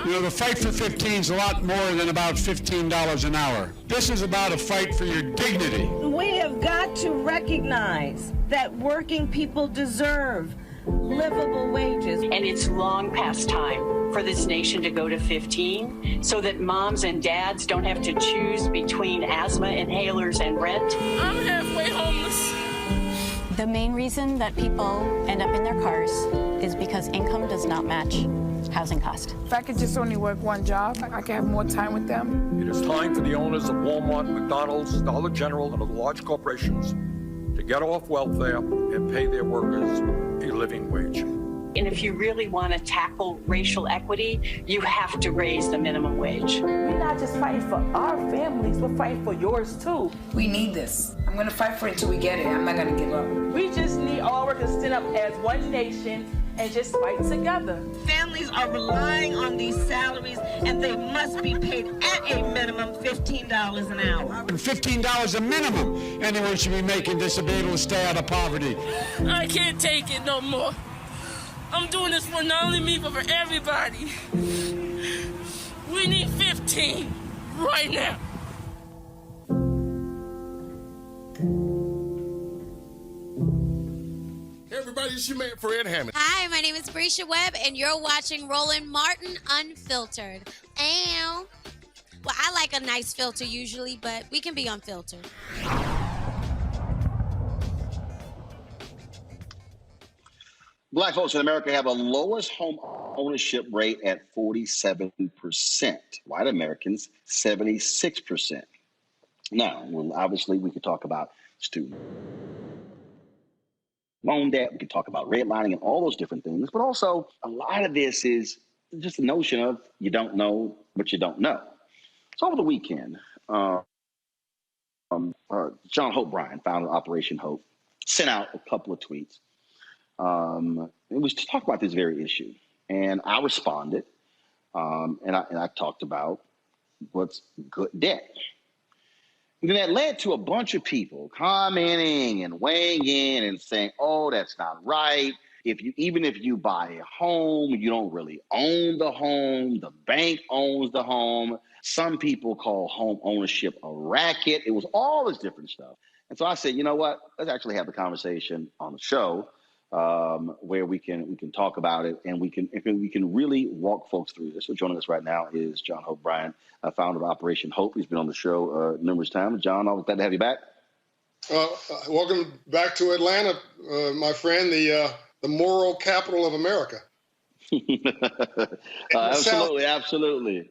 You know, the fight for 15 is a lot more than about $15 an hour. This is about a fight for your dignity. We have got to recognize that working people deserve livable wages. And it's long past time for this nation to go to 15 so that moms and dads don't have to choose between asthma inhalers and rent. I'm halfway homeless. The main reason that people end up in their cars is because income does not match housing cost. If I could just only work 1 job, I could have more time with them. It is time for the owners of Walmart, McDonald's, Dollar General, and other large corporations to get off welfare and pay their workers a living wage. And if you really want to tackle racial equity, you have to raise the minimum wage. We're not just fighting for our families, we're fighting for yours too. We need this. I'm going to fight for it until we get it. I'm not going to give up. We just need all workers to stand up as one nation and just fight together. Families are relying on these salaries, and they must be paid at a minimum $15 an hour. $15 a minimum anyone should be making to be able to stay out of poverty. I can't take it no more. I'm doing this for not only me, but for everybody. We need 15 right now. Hey everybody, it's your man Fred Hammond. Hi, my name is Brescia Webb, and you're watching Roland Martin Unfiltered. Ow. Well, I like a nice filter usually, but we can be unfiltered. Black folks in America have the lowest home ownership rate at 47%. White Americans, 76%. Now, well, obviously, we could talk about student loan debt. We could talk about redlining and all those different things. But also, a lot of this is just the notion of you don't know what you don't know. So over the weekend, John Hope Bryant, founder of Operation Hope, sent out a couple of tweets. It was to talk about this very issue. And I responded, and I talked about what's good debt. And then that led to a bunch of people commenting and weighing in and saying, oh, that's not right. Even if you buy a home, you don't really own the home. The bank owns the home. Some people call home ownership a racket. It was all this different stuff. And so I said, you know what? Let's actually have the conversation on the show where we can talk about it and we can really walk folks through this. So joining us right now is John Hope Bryant, founder of Operation Hope. He's been on the show numerous times. John, always glad to have you back. Welcome back to Atlanta, my friend, the moral capital of America. Absolutely.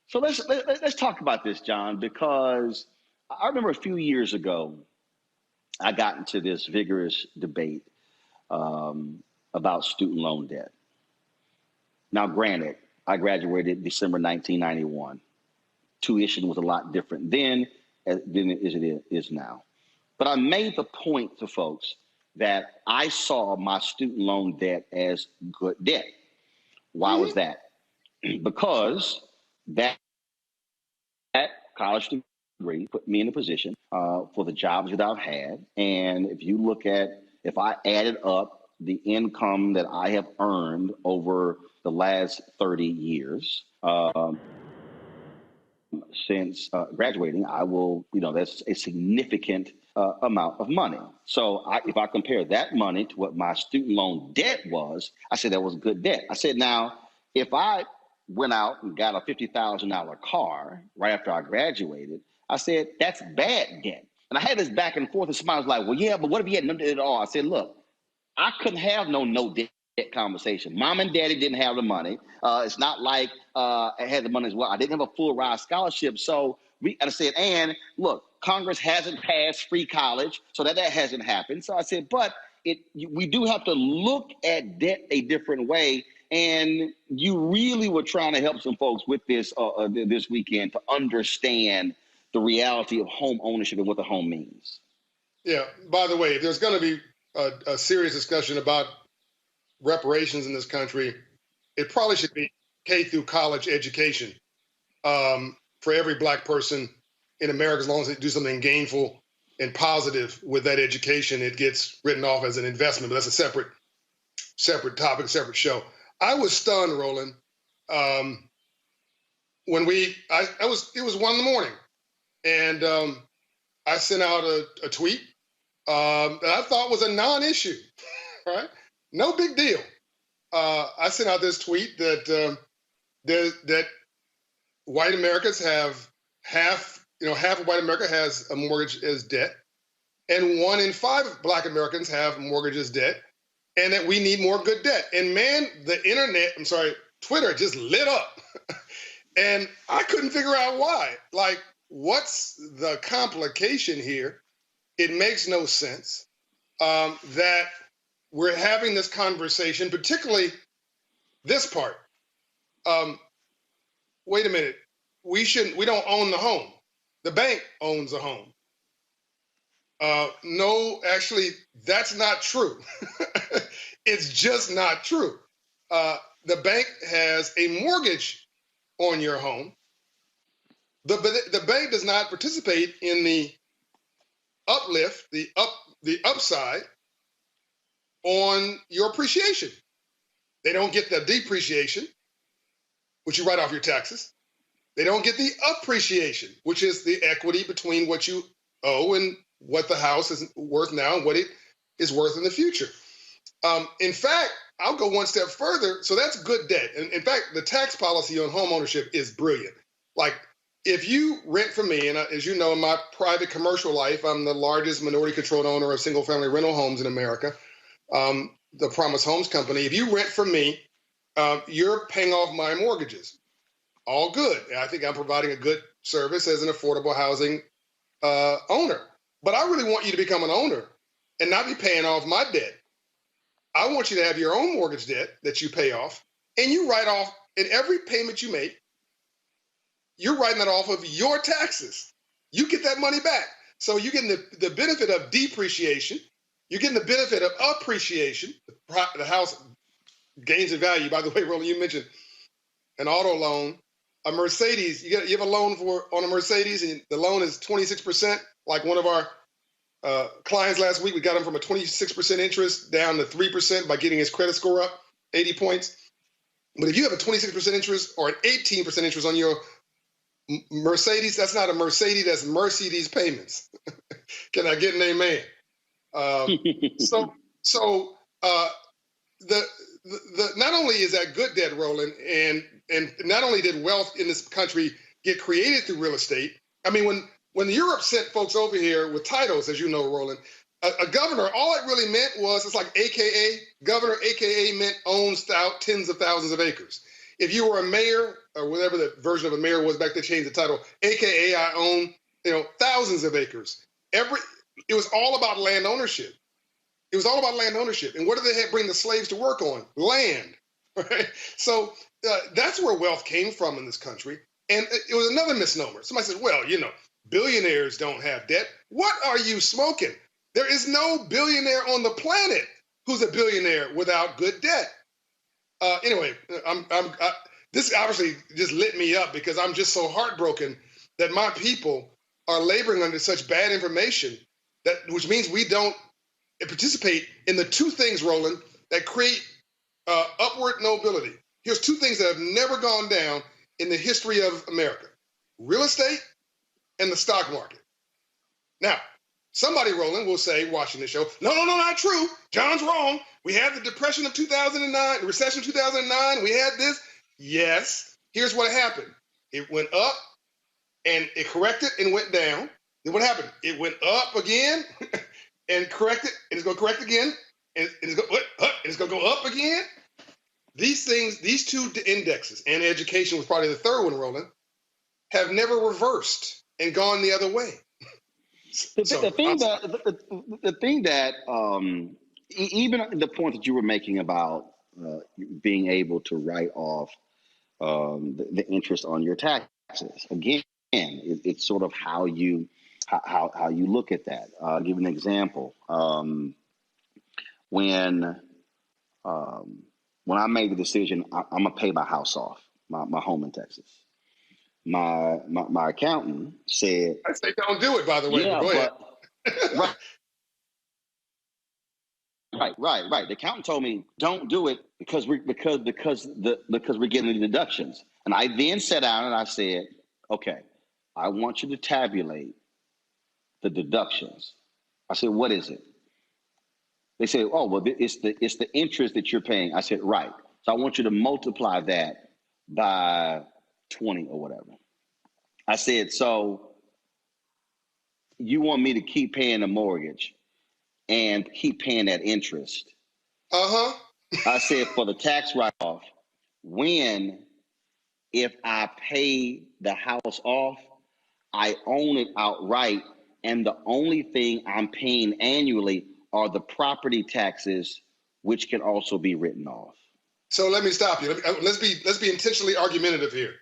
So let's talk about this, John, because I remember a few years ago, I got into this vigorous debate about student loan debt. Now, granted, I graduated December 1991. Tuition was a lot different then than it is now. But I made the point to folks that I saw my student loan debt as good debt. Why was that? Because that college degree put me in a position for the jobs that I've had. And if I added up the income that I have earned over the last 30 years, since graduating, that's a significant amount of money. So if I compare that money to what my student loan debt was, I said that was good debt. I said, now, if I went out and got a $50,000 car right after I graduated, I said, that's bad debt. And I had this back and forth, and somebody was like, well, yeah, but what if you had no debt at all? I said, look, I couldn't have no debt conversation. Mom and daddy didn't have the money. It's not like I had the money as well. I didn't have a full ride scholarship. So I said, and look, Congress hasn't passed free college, so that hasn't happened. So I said, but we do have to look at debt a different way. And you really were trying to help some folks with this this weekend to understand the reality of home ownership and what the home means. Yeah. By the way, if there's going to be a serious discussion about reparations in this country, it probably should be K through college education for every Black person in America. As long as they do something gainful and positive with that education, it gets written off as an investment. But that's a separate topic, separate show. I was stunned, Roland, when it was 1 a.m. and I sent out a tweet that I thought was a non-issue, right? No big deal. I sent out this tweet that that white Americans have half of white America has a mortgage as debt, and 1 in 5 Black Americans have mortgage as debt, and that we need more good debt. And man, Twitter just lit up. And I couldn't figure out why. Like, what's the complication here? It makes no sense that we're having this conversation, particularly this part. Wait a minute. We don't own the home. The bank owns the home. No, actually, that's not true. It's just not true. The bank has a mortgage on your home. The bank does not participate in the uplift, the upside on your appreciation. They don't get the depreciation, which you write off your taxes. They don't get the appreciation, which is the equity between what you owe and what the house is worth now and what it is worth in the future. In fact, I'll go one step further. So that's good debt. And in fact, the tax policy on home ownership is brilliant. Like, if you rent from me, and as you know, in my private commercial life, I'm the largest minority-controlled owner of single-family rental homes in America, the Promise Homes Company. If you rent from me, you're paying off my mortgages. All good. I think I'm providing a good service as an affordable housing owner. But I really want you to become an owner and not be paying off my debt. I want you to have your own mortgage debt that you pay off, and you write off in every payment you make. You're writing that off of your taxes. You get that money back. So you're getting the benefit of depreciation. You're getting the benefit of appreciation. The house gains in value. By the way, Roland, you mentioned an auto loan. A Mercedes, you have a loan on a Mercedes, and the loan is 26%. Like one of our clients last week, we got him from a 26% interest down to 3% by getting his credit score up 80 points. But if you have a 26% interest or an 18% interest on your Mercedes, that's not a Mercedes, that's Mercedes payments. Can I get an amen? So not only is that good debt, Roland, and not only did wealth in this country get created through real estate. I mean, when Europe sent folks over here with titles, as you know, Roland, a governor, all it really meant was, it's like AKA, governor, AKA meant owns tens of thousands of acres. If you were a mayor, or whatever the version of a mayor was back, they changed the title, AKA I own, thousands of acres. It was all about land ownership. It was all about land ownership. And what did they bring the slaves to work on? Land, right? So that's where wealth came from in this country. And it was another misnomer. Somebody said, well, billionaires don't have debt. What are you smoking? There is no billionaire on the planet who's a billionaire without good debt. Anyway, this obviously just lit me up because I'm just so heartbroken that my people are laboring under such bad information, which means we don't participate in the two things, Roland, that create upward mobility. Here's two things that have never gone down in the history of America: real estate and the stock market. Now, somebody, Roland, will say, watching this show, no, not true. John's wrong. We had the depression of 2009, the recession of 2009. We had this. Yes. Here's what happened. It went up and it corrected and went down. Then what happened? It went up again and corrected, and it's going to correct again, and it's going to go up again. These things, these two indexes, and education was probably the third one, Roland, have never reversed and gone the other way. The thing that even the point that you were making about being able to write off the interest on your taxes, again, it's sort of how you look at that. I'll give you an example. When I made the decision, I'm gonna pay my house off, my home in Texas. My accountant said, I say don't do it, by the way. Yeah, go ahead. Right. The accountant told me don't do it because we're getting the deductions. And I then sat down and I said, okay, I want you to tabulate the deductions. I said, what is it? They said, oh, well, it's the interest that you're paying. I said, right. So I want you to multiply that by 20 or whatever. I said, so you want me to keep paying the mortgage and keep paying that interest? Uh-huh. I said, for the tax write-off, if I pay the house off, I own it outright, and the only thing I'm paying annually are the property taxes which can also be written off. So let me stop you. Let's be intentionally argumentative here.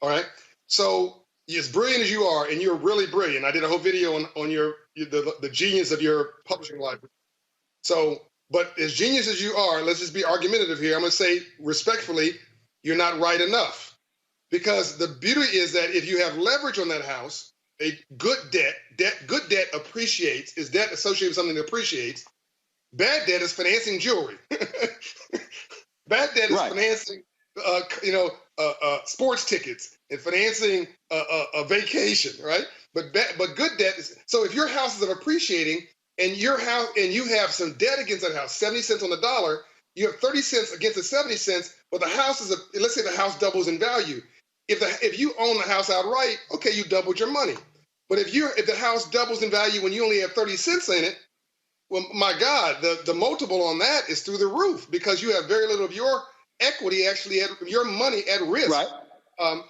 All right. So as brilliant as you are, and you're really brilliant, I did a whole video on the genius of your publishing library. So, but as genius as you are, let's just be argumentative here. I'm going to say respectfully, you're not right enough, because the beauty is that if you have leverage on that house, a good debt appreciates. Is debt associated with something that appreciates? Bad debt is financing jewelry. Bad debt is financing, sports tickets and financing a vacation, right? But good debt is, so if your house is appreciating and you have some debt against that house, 70 cents on the dollar, you have 30 cents against the 70 cents, but the house is let's say the house doubles in value. If you own the house outright, okay, you doubled your money. But if the house doubles in value when you only have 30 cents in it, well, my God, the multiple on that is through the roof, because you have very little of your equity, actually your money at risk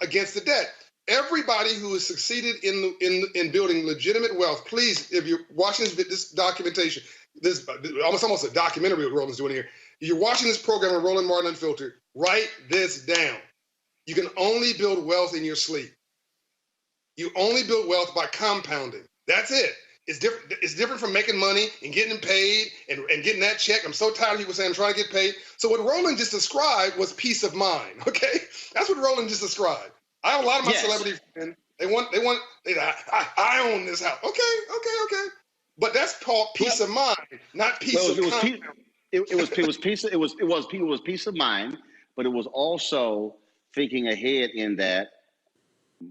against the debt. Everybody who has succeeded in building legitimate wealth, please, if you're watching this documentation, this almost a documentary what Roland's doing here. If you're watching this program with Roland Martin Unfiltered, write this down. You can only build wealth in your sleep. You only build wealth by compounding. That's it. It's different. It's different from making money and getting paid and getting that check. I'm so tired of people saying I'm trying to get paid. So what Roland just described was peace of mind. Okay, that's what Roland just described. I have a lot of my celebrity friends. I own this house. Okay. But that's called peace of mind, not peace of mind. It was peace of mind, but it was also thinking ahead in that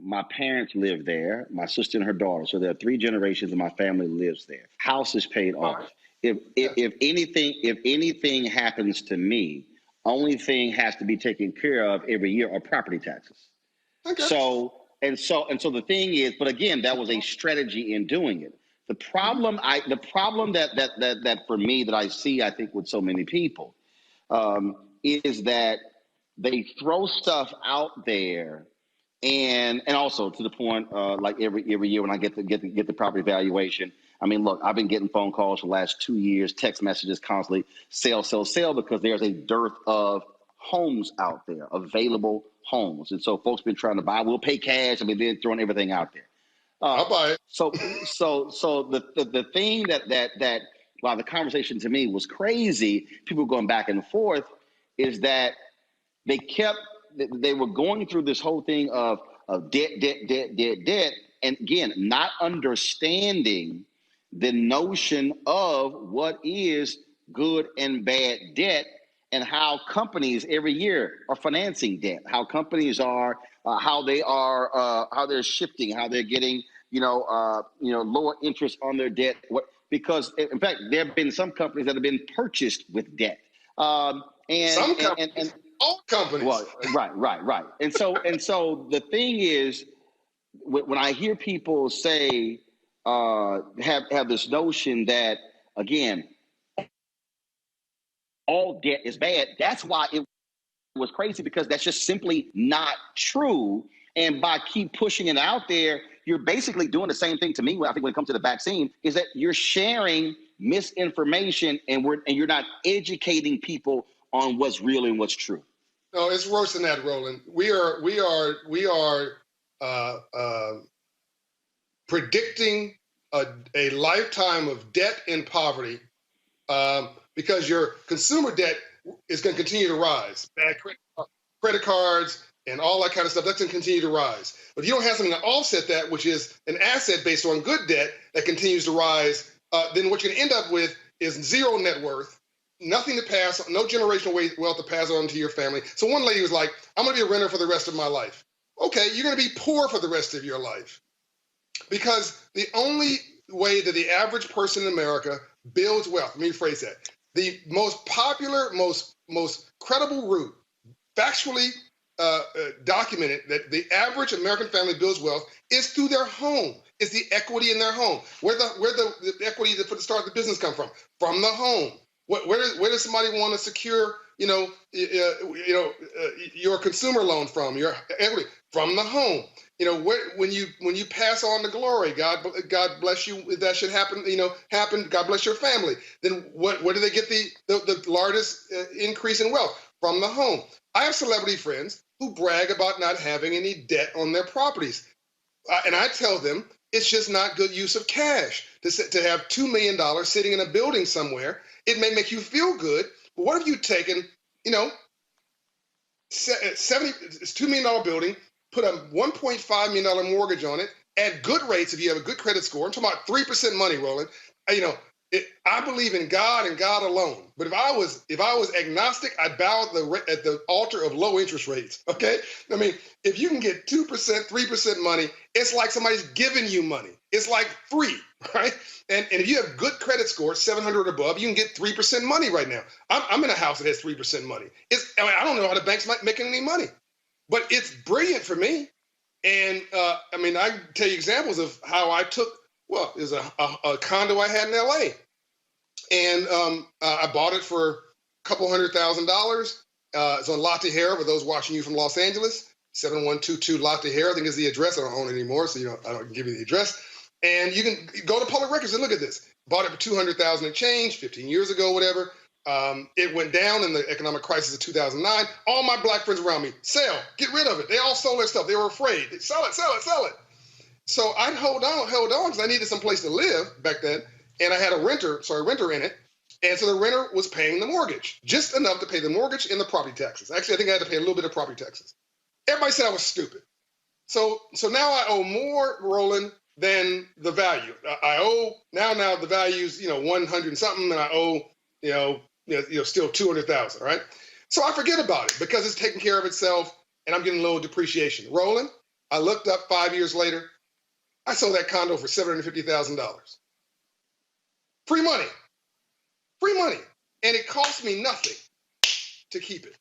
my parents live there, my sister and her daughter. So there are 3 generations of my family lives there. House is paid off. If anything happens to me, only thing has to be taken care of every year are property taxes. Okay. So the thing is, but again, that was a strategy in doing it. The problem that for me that I see, I think with so many people, is that they throw stuff out there. And also to the point, like every year when I get the property valuation, I mean, look, I've been getting phone calls for the last 2 years, text messages constantly, sell, because there's a dearth of homes out there, available homes. And so folks been trying to buy, we'll pay cash. I mean, they're throwing everything out there. I'll buy it. So the thing that while the conversation to me was crazy, people going back and forth, is that they were going through this whole thing of debt, and again, not understanding the notion of what is good and bad debt, and how companies every year are financing debt, how companies are, how they're shifting, how they're getting, lower interest on their debt. Because in fact, there have been some companies that have been purchased with debt. All companies. Well, right. And so the thing is, when I hear people say, have this notion that, again, all debt is bad, that's why it was crazy, because that's just simply not true. And by keep pushing it out there, you're basically doing the same thing to me. I think when it comes to the vaccine, is that you're sharing misinformation and you're not educating people on what's real and what's true. No, it's worse than that, Roland. We are predicting a lifetime of debt and poverty, because your consumer debt is going to continue to rise. Bad credit cards and all that kind of stuff, that's going to continue to rise. But if you don't have something to offset that, which is an asset based on good debt that continues to rise, then what you're going to end up with is zero net worth, nothing to pass, no generational wealth to pass on to your family. So one lady was like, I'm going to be a renter for the rest of my life. Okay, you're going to be poor for the rest of your life. Because the only way that the average person in America builds wealth, let me rephrase that, the most popular, most credible route, factually documented, that the average American family builds wealth is through their home. It's the equity in their home. Where the equity for the start of the business come from? From the home. Where does somebody want to secure, your consumer loan from? Your equity from the home. You know, when you pass on the glory, God bless you. If that should happen, happen. God bless your family. Then where do they get the largest increase in wealth? From the home. I have celebrity friends who brag about not having any debt on their properties, and I tell them it's just not good use of cash to have $2 million sitting in a building somewhere. It may make you feel good, but what have you taken? It's $2 million building. Put a $1.5 million mortgage on it at good rates if you have a good credit score. I'm talking about 3% money, Roland. I believe in God and God alone. But if I was agnostic, I'd bow at the altar of low interest rates. Okay, I mean, if you can get 2%, 3% money, it's like somebody's giving you money. It's like free, right? And if you have good credit score, 700 or above, you can get 3% money right now. I'm in a house that has 3% money. I don't know how the bank's making any money. But it's brilliant for me. And I can tell you examples of how I took, there's a condo I had in LA. And I bought it for a couple $100,000. It's on La Tijera, for those watching you from Los Angeles. 7122 La Tijera, I think is the address. I don't own it anymore, so I don't give you the address. And you can go to public records and look at this. Bought it for $200,000 and change, 15 years ago, whatever. It went down in the economic crisis of 2009. All my black friends around me, sell, get rid of it. They all sold their stuff. They were afraid. Sell it. So I held on because I needed some place to live back then. And I had a renter in it. And so the renter was paying the mortgage, just enough to pay the mortgage and the property taxes. Actually, I think I had to pay a little bit of property taxes. Everybody said I was stupid. So now I owe more, Roland, than the value. I owe now the value's 100 and something, and I owe still 200,000, right? So I forget about it because it's taking care of itself, and I'm getting a little depreciation. Roland, I looked up 5 years later, I sold that condo for $750,000. Free money, and it cost me nothing to keep it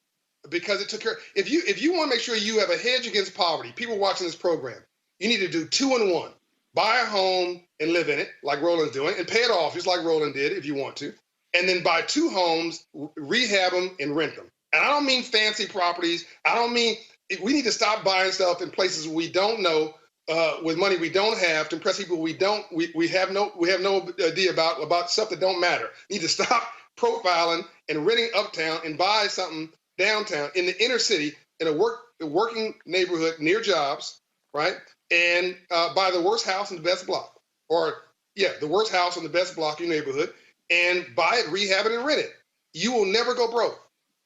because it took care. If you want to make sure you have a hedge against poverty, people watching this program, you need to do 2 in 1. Buy a home and live in it, like Roland's doing, and pay it off just like Roland did if you want to. And then buy 2 homes, rehab them, and rent them. And I don't mean fancy properties. We need to stop buying stuff in places we don't know, with money we don't have, to impress people we have no idea about stuff that don't matter. We need to stop profiling and renting uptown and buy something downtown in the inner city in a working neighborhood near jobs, right? And buy the worst house in the best block, the worst house in the best block in your neighborhood, and buy it, rehab it, and rent it. You will never go broke.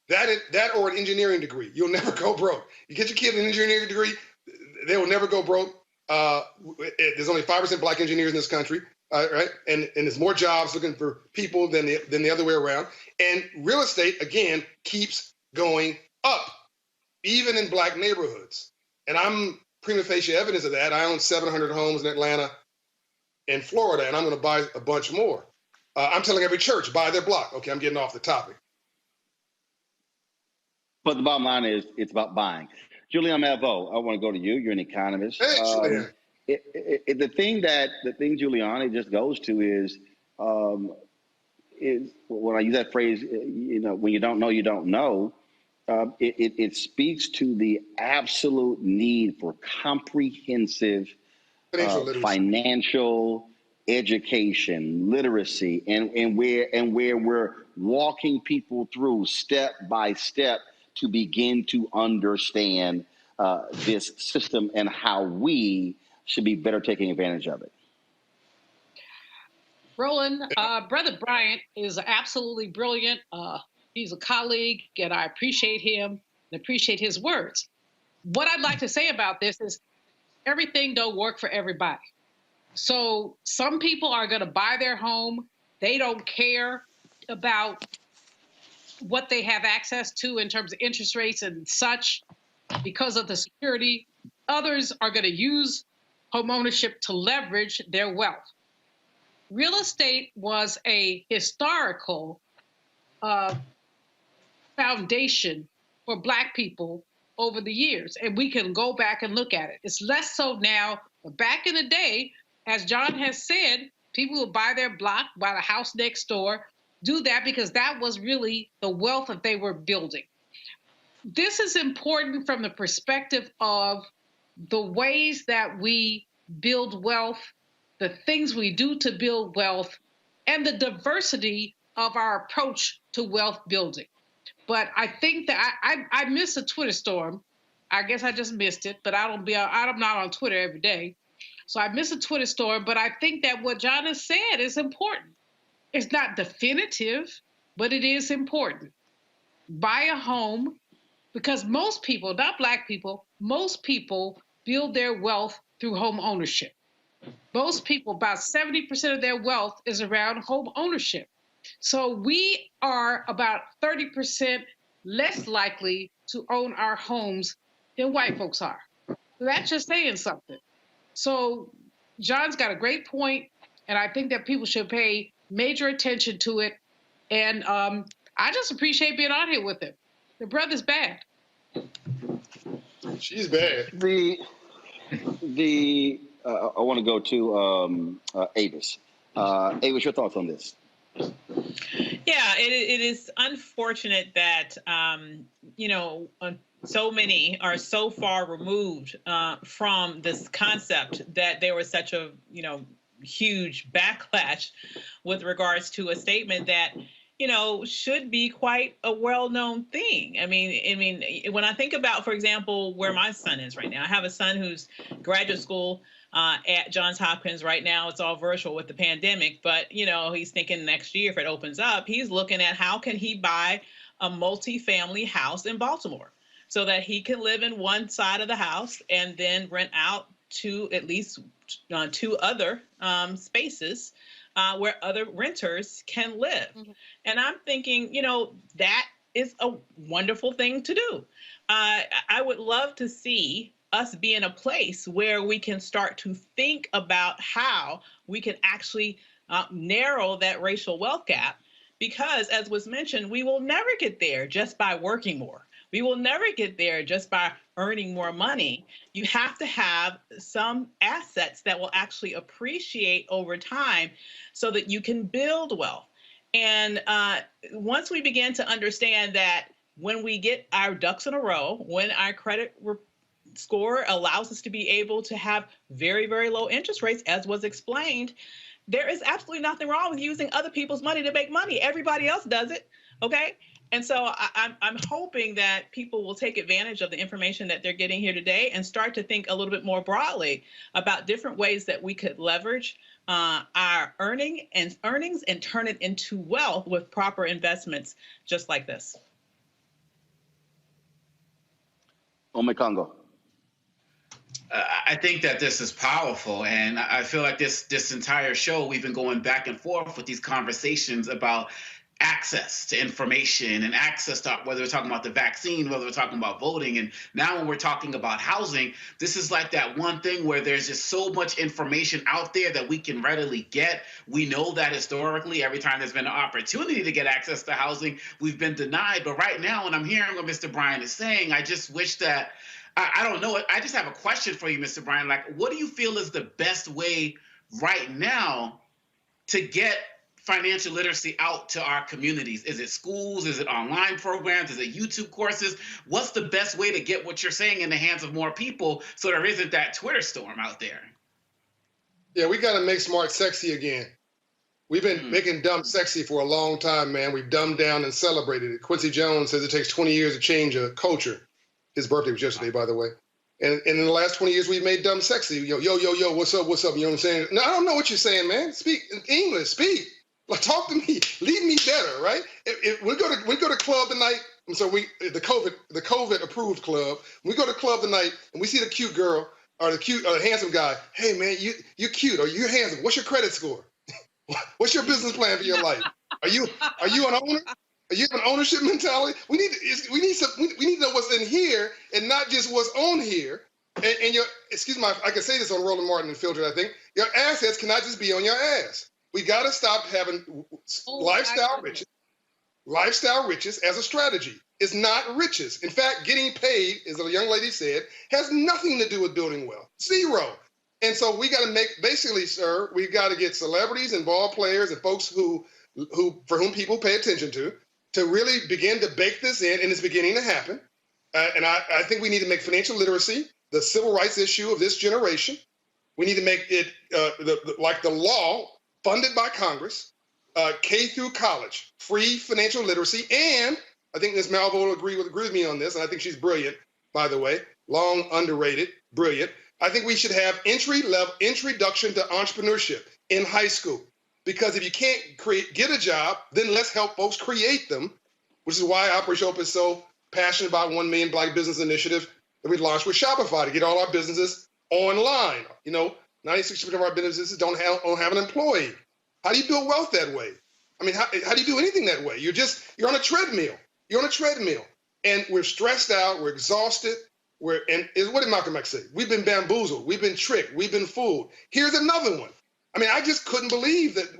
That or an engineering degree, you'll never go broke. You get your kid an engineering degree, they will never go broke. There's only 5% black engineers in this country, right? And there's more jobs looking for people than the other way around. And real estate, again, keeps going up, even in black neighborhoods. And I'm prima facie evidence of that. I own 700 homes in Atlanta and Florida, and I'm going to buy a bunch more. I'm telling every church, buy their block. Okay, I'm getting off the topic. But the bottom line is, it's about buying. Julian Malveaux, I want to go to you. You're an economist. Hey, Julian. The thing Giuliani just goes to is when I use that phrase, when you don't know, you don't know. It speaks to the absolute need for comprehensive financial education, literacy, and where we're walking people through step by step to begin to understand this system and how we should be better taking advantage of it. Roland, Brother Bryant is absolutely brilliant. He's a colleague, and I appreciate him and appreciate his words. What I'd like to say about this is everything don't work for everybody. So some people are going to buy their home. They don't care about what they have access to in terms of interest rates and such because of the security. Others are going to use homeownership to leverage their wealth. Real estate was a historical foundation for Black people over the years, and we can go back and look at it. It's less so now, but back in the day, as John has said, people would buy their block, buy the house next door, do that because that was really the wealth that they were building. This is important from the perspective of the ways that we build wealth, the things we do to build wealth, and the diversity of our approach to wealth building. But I think that I missed a Twitter storm. I guess I just missed it, but I'm not on Twitter every day. So I missed a Twitter storm, but I think that what John has said is important. It's not definitive, but it is important. Buy a home, because most people, not Black people, most people build their wealth through home ownership. Most people, about 70% of their wealth is around home ownership. So we are about 30% less likely to own our homes than white folks are. That's just saying something. So John's got a great point, and I think that people should pay major attention to it. And I just appreciate being on here with him. The brother's bad. She's bad. I want to go to Avis. Avis, your thoughts on this? Yeah, it is unfortunate that, so many are so far removed from this concept that there was such a, huge backlash with regards to a statement that, should be quite a well-known thing. I mean, when I think about, for example, where my son is right now, I have a son who's graduate school at Johns Hopkins right now. It's all virtual with the pandemic, but, he's thinking next year if it opens up, he's looking at how can he buy a multi-family house in Baltimore so that he can live in one side of the house and then rent out to at least 2 other spaces where other renters can live. Mm-hmm. And I'm thinking, that is a wonderful thing to do. I would love to see us be in a place where we can start to think about how we can actually narrow that racial wealth gap, because as was mentioned, we will never get there just by working more. We will never get there just by earning more money. You have to have some assets that will actually appreciate over time so that you can build wealth. And once we begin to understand that when we get our ducks in a row, when our credit score allows us to be able to have very, very low interest rates, as was explained, there is absolutely nothing wrong with using other people's money to make money. Everybody else does it, okay? And so I'm hoping that people will take advantage of the information that they're getting here today and start to think a little bit more broadly about different ways that we could leverage our earnings and turn it into wealth with proper investments just like this. Omekongo. I think that this is powerful, and I feel like this entire show we've been going back and forth with these conversations about access to information and access to, whether we're talking about the vaccine, whether we're talking about voting, and now when we're talking about housing, this is like that one thing where there's just so much information out there that we can readily get. We know that historically, every time there's been an opportunity to get access to housing, we've been denied. But right now, when I'm hearing what Mr. Bryant is saying, I just wish that, I don't know, I just have a question for you, Mr. Bryant. Like, what do you feel is the best way right now to get financial literacy out to our communities? Is it schools? Is it online programs? Is it YouTube courses? What's the best way to get what you're saying in the hands of more people so there isn't that Twitter storm out there? Yeah, we got to make smart sexy again. We've been making dumb sexy for a long time, man. We've dumbed down and celebrated it. Quincy Jones says it takes 20 years to change a culture. His birthday was yesterday, by the way. And in the last 20 years, we've made dumb sexy. Yo, what's up? You know what I'm saying? No, I don't know what you're saying, man. Speak English, speak. Like, talk to me. Lead me better, right? If we go to club tonight, and so the COVID approved club. We go to club tonight and we see the cute girl or the handsome guy. Hey man, you cute or you're handsome. What's your credit score? What's your business plan for your life? Are you an owner? Are you have an ownership mentality? We need to know what's in here and not just what's on here. And I can say this on Roland Martin Unfiltered, I think. Your assets cannot just be on your ass. We got to stop having lifestyle riches as a strategy. It's not riches. In fact, getting paid, as a young lady said, has nothing to do with building wealth. Zero. And so we got to basically, sir, we've got to get celebrities and ball players and folks for whom people pay attention to really begin to bake this in, and it's beginning to happen. And I think we need to make financial literacy the civil rights issue of this generation. We need to make it like the law, funded by Congress, K through college, free financial literacy, and I think Ms. Malvo will agree with me on this, and I think she's brilliant, by the way, long underrated, brilliant. I think we should have introduction to entrepreneurship in high school, because if you can't get a job, then let's help folks create them, which is why Operation Hope is so passionate about 1 Million Black Business Initiative that we launched with Shopify to get all our businesses online. 96% of our businesses don't have an employee. How do you build wealth that way? I mean, how do you do anything that way? You're on a treadmill. You're on a treadmill, and we're stressed out. We're exhausted. What did Malcolm X say? We've been bamboozled. We've been tricked. We've been fooled. Here's another one. I mean, I just couldn't believe that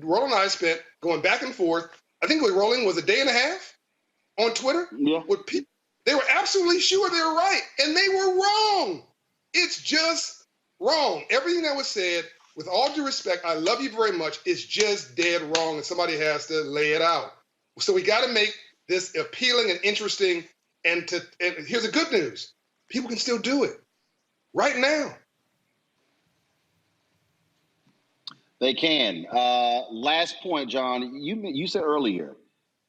Roland and I spent going back and forth. I think Roland was a day and a half on Twitter with people. They were absolutely sure they were right, and they were wrong. It's just wrong. Everything that was said, with all due respect, I love you very much, is just dead wrong, and somebody has to lay it out. So we got to make this appealing and interesting, and here's the good news. People can still do it right now. They can. Last point, John, you said earlier,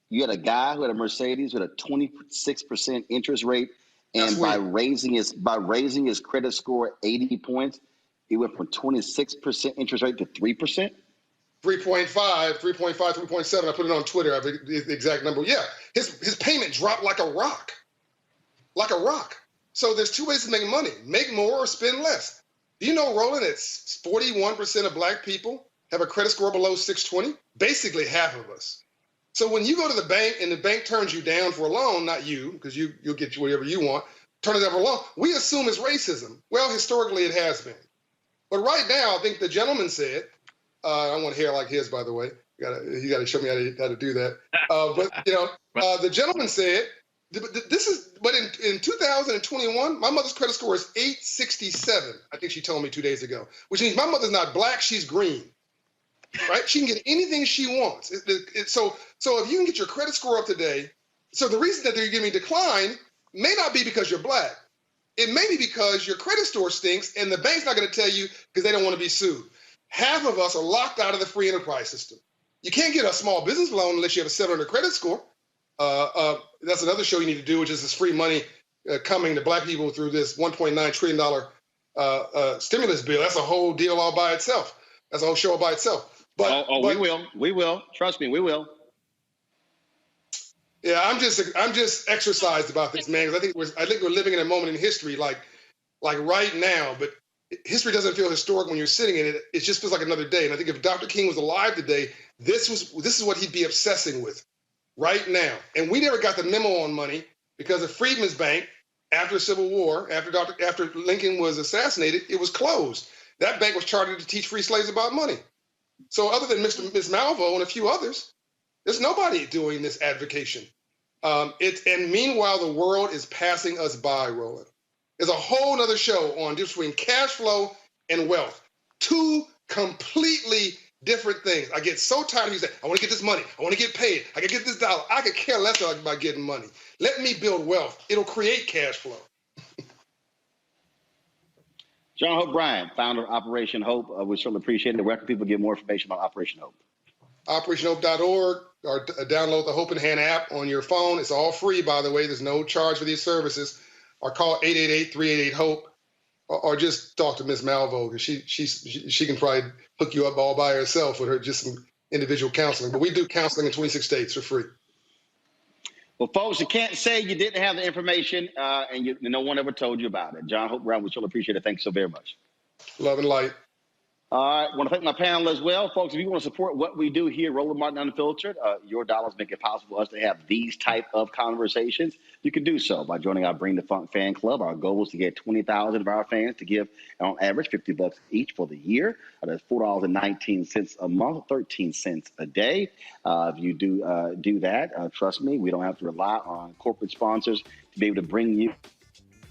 you had a guy who had a Mercedes with a 26% interest rate, and by raising his credit score 80 points, he went from 26% interest rate to 3%. 3.5, 3.7. I put it on Twitter. I have the exact number. Yeah, his payment dropped like a rock. Like a rock. So there's two ways to make money: make more or spend less. Do you know, Roland, that 41% of Black people have a credit score below 620? Basically half of us. So when you go to the bank and the bank turns you down for a loan, not you, because you'll get whatever you want, turn it down for a loan, we assume it's racism. Well, historically it has been. But right now, I think the gentleman said, I want hair like his, by the way. You got to show me how to do that. The gentleman said, but in 2021, my mother's credit score is 867. I think she told me 2 days ago, which means my mother's not Black, she's green, right? She can get anything she wants. So if you can get your credit score up today, so the reason that they're giving decline may not be because you're Black. It may be because your credit score stinks and the bank's not going to tell you because they don't want to be sued. Half of us are locked out of the free enterprise system. You can't get a small business loan unless you have a 700 credit score. That's another show you need to do, which is this free money coming to Black people through this $1.9 trillion stimulus bill. That's a whole deal all by itself. That's a whole show all by itself. But we will. Trust me, we will. Yeah, I'm just exercised about this, man, because I think we're living in a moment in history like right now. But history doesn't feel historic when you're sitting in it. It just feels like another day. And I think if Dr. King was alive today, this is what he'd be obsessing with right now. And we never got the memo on money because of Freedmen's Bank after the Civil War, after Lincoln was assassinated, it was closed. That bank was chartered to teach free slaves about money. So other than Ms. Malvo and a few others, there's nobody doing this advocation. And meanwhile, the world is passing us by, Roland. There's a whole nother show on difference between cash flow and wealth. Two completely different things. I get so tired of you saying, I want to get this money. I want to get paid. I can get this dollar. I could care less about getting money. Let me build wealth. It'll create cash flow. John Hope Bryant, founder of Operation Hope. We certainly appreciate it. Where can people get more information about Operation Hope? OperationHope.org, or download the Hope in Hand app on your phone. It's all free, by the way. There's no charge for these services. Or call 888-388-HOPE, or just talk to Ms. Malvo, because she can probably hook you up all by herself with her just some individual counseling. But we do counseling in 26 states for free. Well, folks, you can't say you didn't have the information and no one ever told you about it. John Hope Bryant, we sure appreciate it. Thanks so very much. Love and light. All right. I want to thank my panel as well. Folks, if you want to support what we do here, Roland Martin Unfiltered, your dollars make it possible for us to have these type of conversations. You can do so by joining our Bring the Funk fan club. Our goal is to get 20,000 of our fans to give, on average, $50 each for the year. That's $4.19 a month, 13 cents a day. If you do that, trust me, we don't have to rely on corporate sponsors to be able to bring you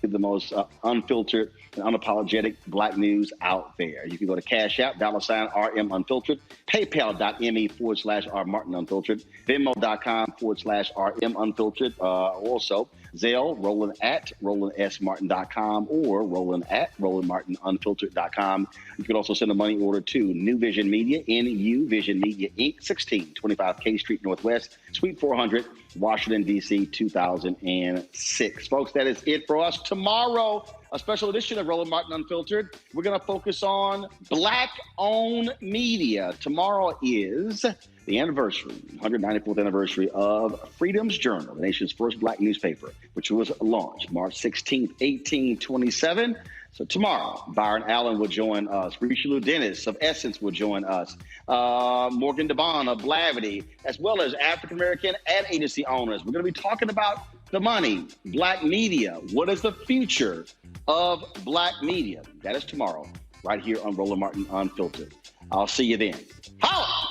the most unfiltered and unapologetic Black news out there. You can go to Cash App, $RM Unfiltered, PayPal.me/R Martin Unfiltered, Venmo.com/RM Unfiltered. Also, Zelle, Roland at RolandSMartin.com or Roland at RolandMartinUnfiltered.com. You can also send a money order to New Vision Media, NU Vision Media, Inc., 1625 K Street Northwest, Suite 400, Washington, D.C., 2006. Folks, that is it for us. Tomorrow, a special edition of Roland Martin Unfiltered. We're going to focus on Black-owned media. Tomorrow is the anniversary, 194th anniversary of Freedom's Journal, the nation's first Black newspaper, which was launched March 16th, 1827. So tomorrow, Byron Allen will join us. Richelieu Dennis of Essence will join us. Morgan DeBon of Blavity, as well as African-American ad agency owners. We're going to be talking about the money, Black media. What is the future of Black media? That is tomorrow, right here on Roland Martin Unfiltered. I'll see you then. Holla!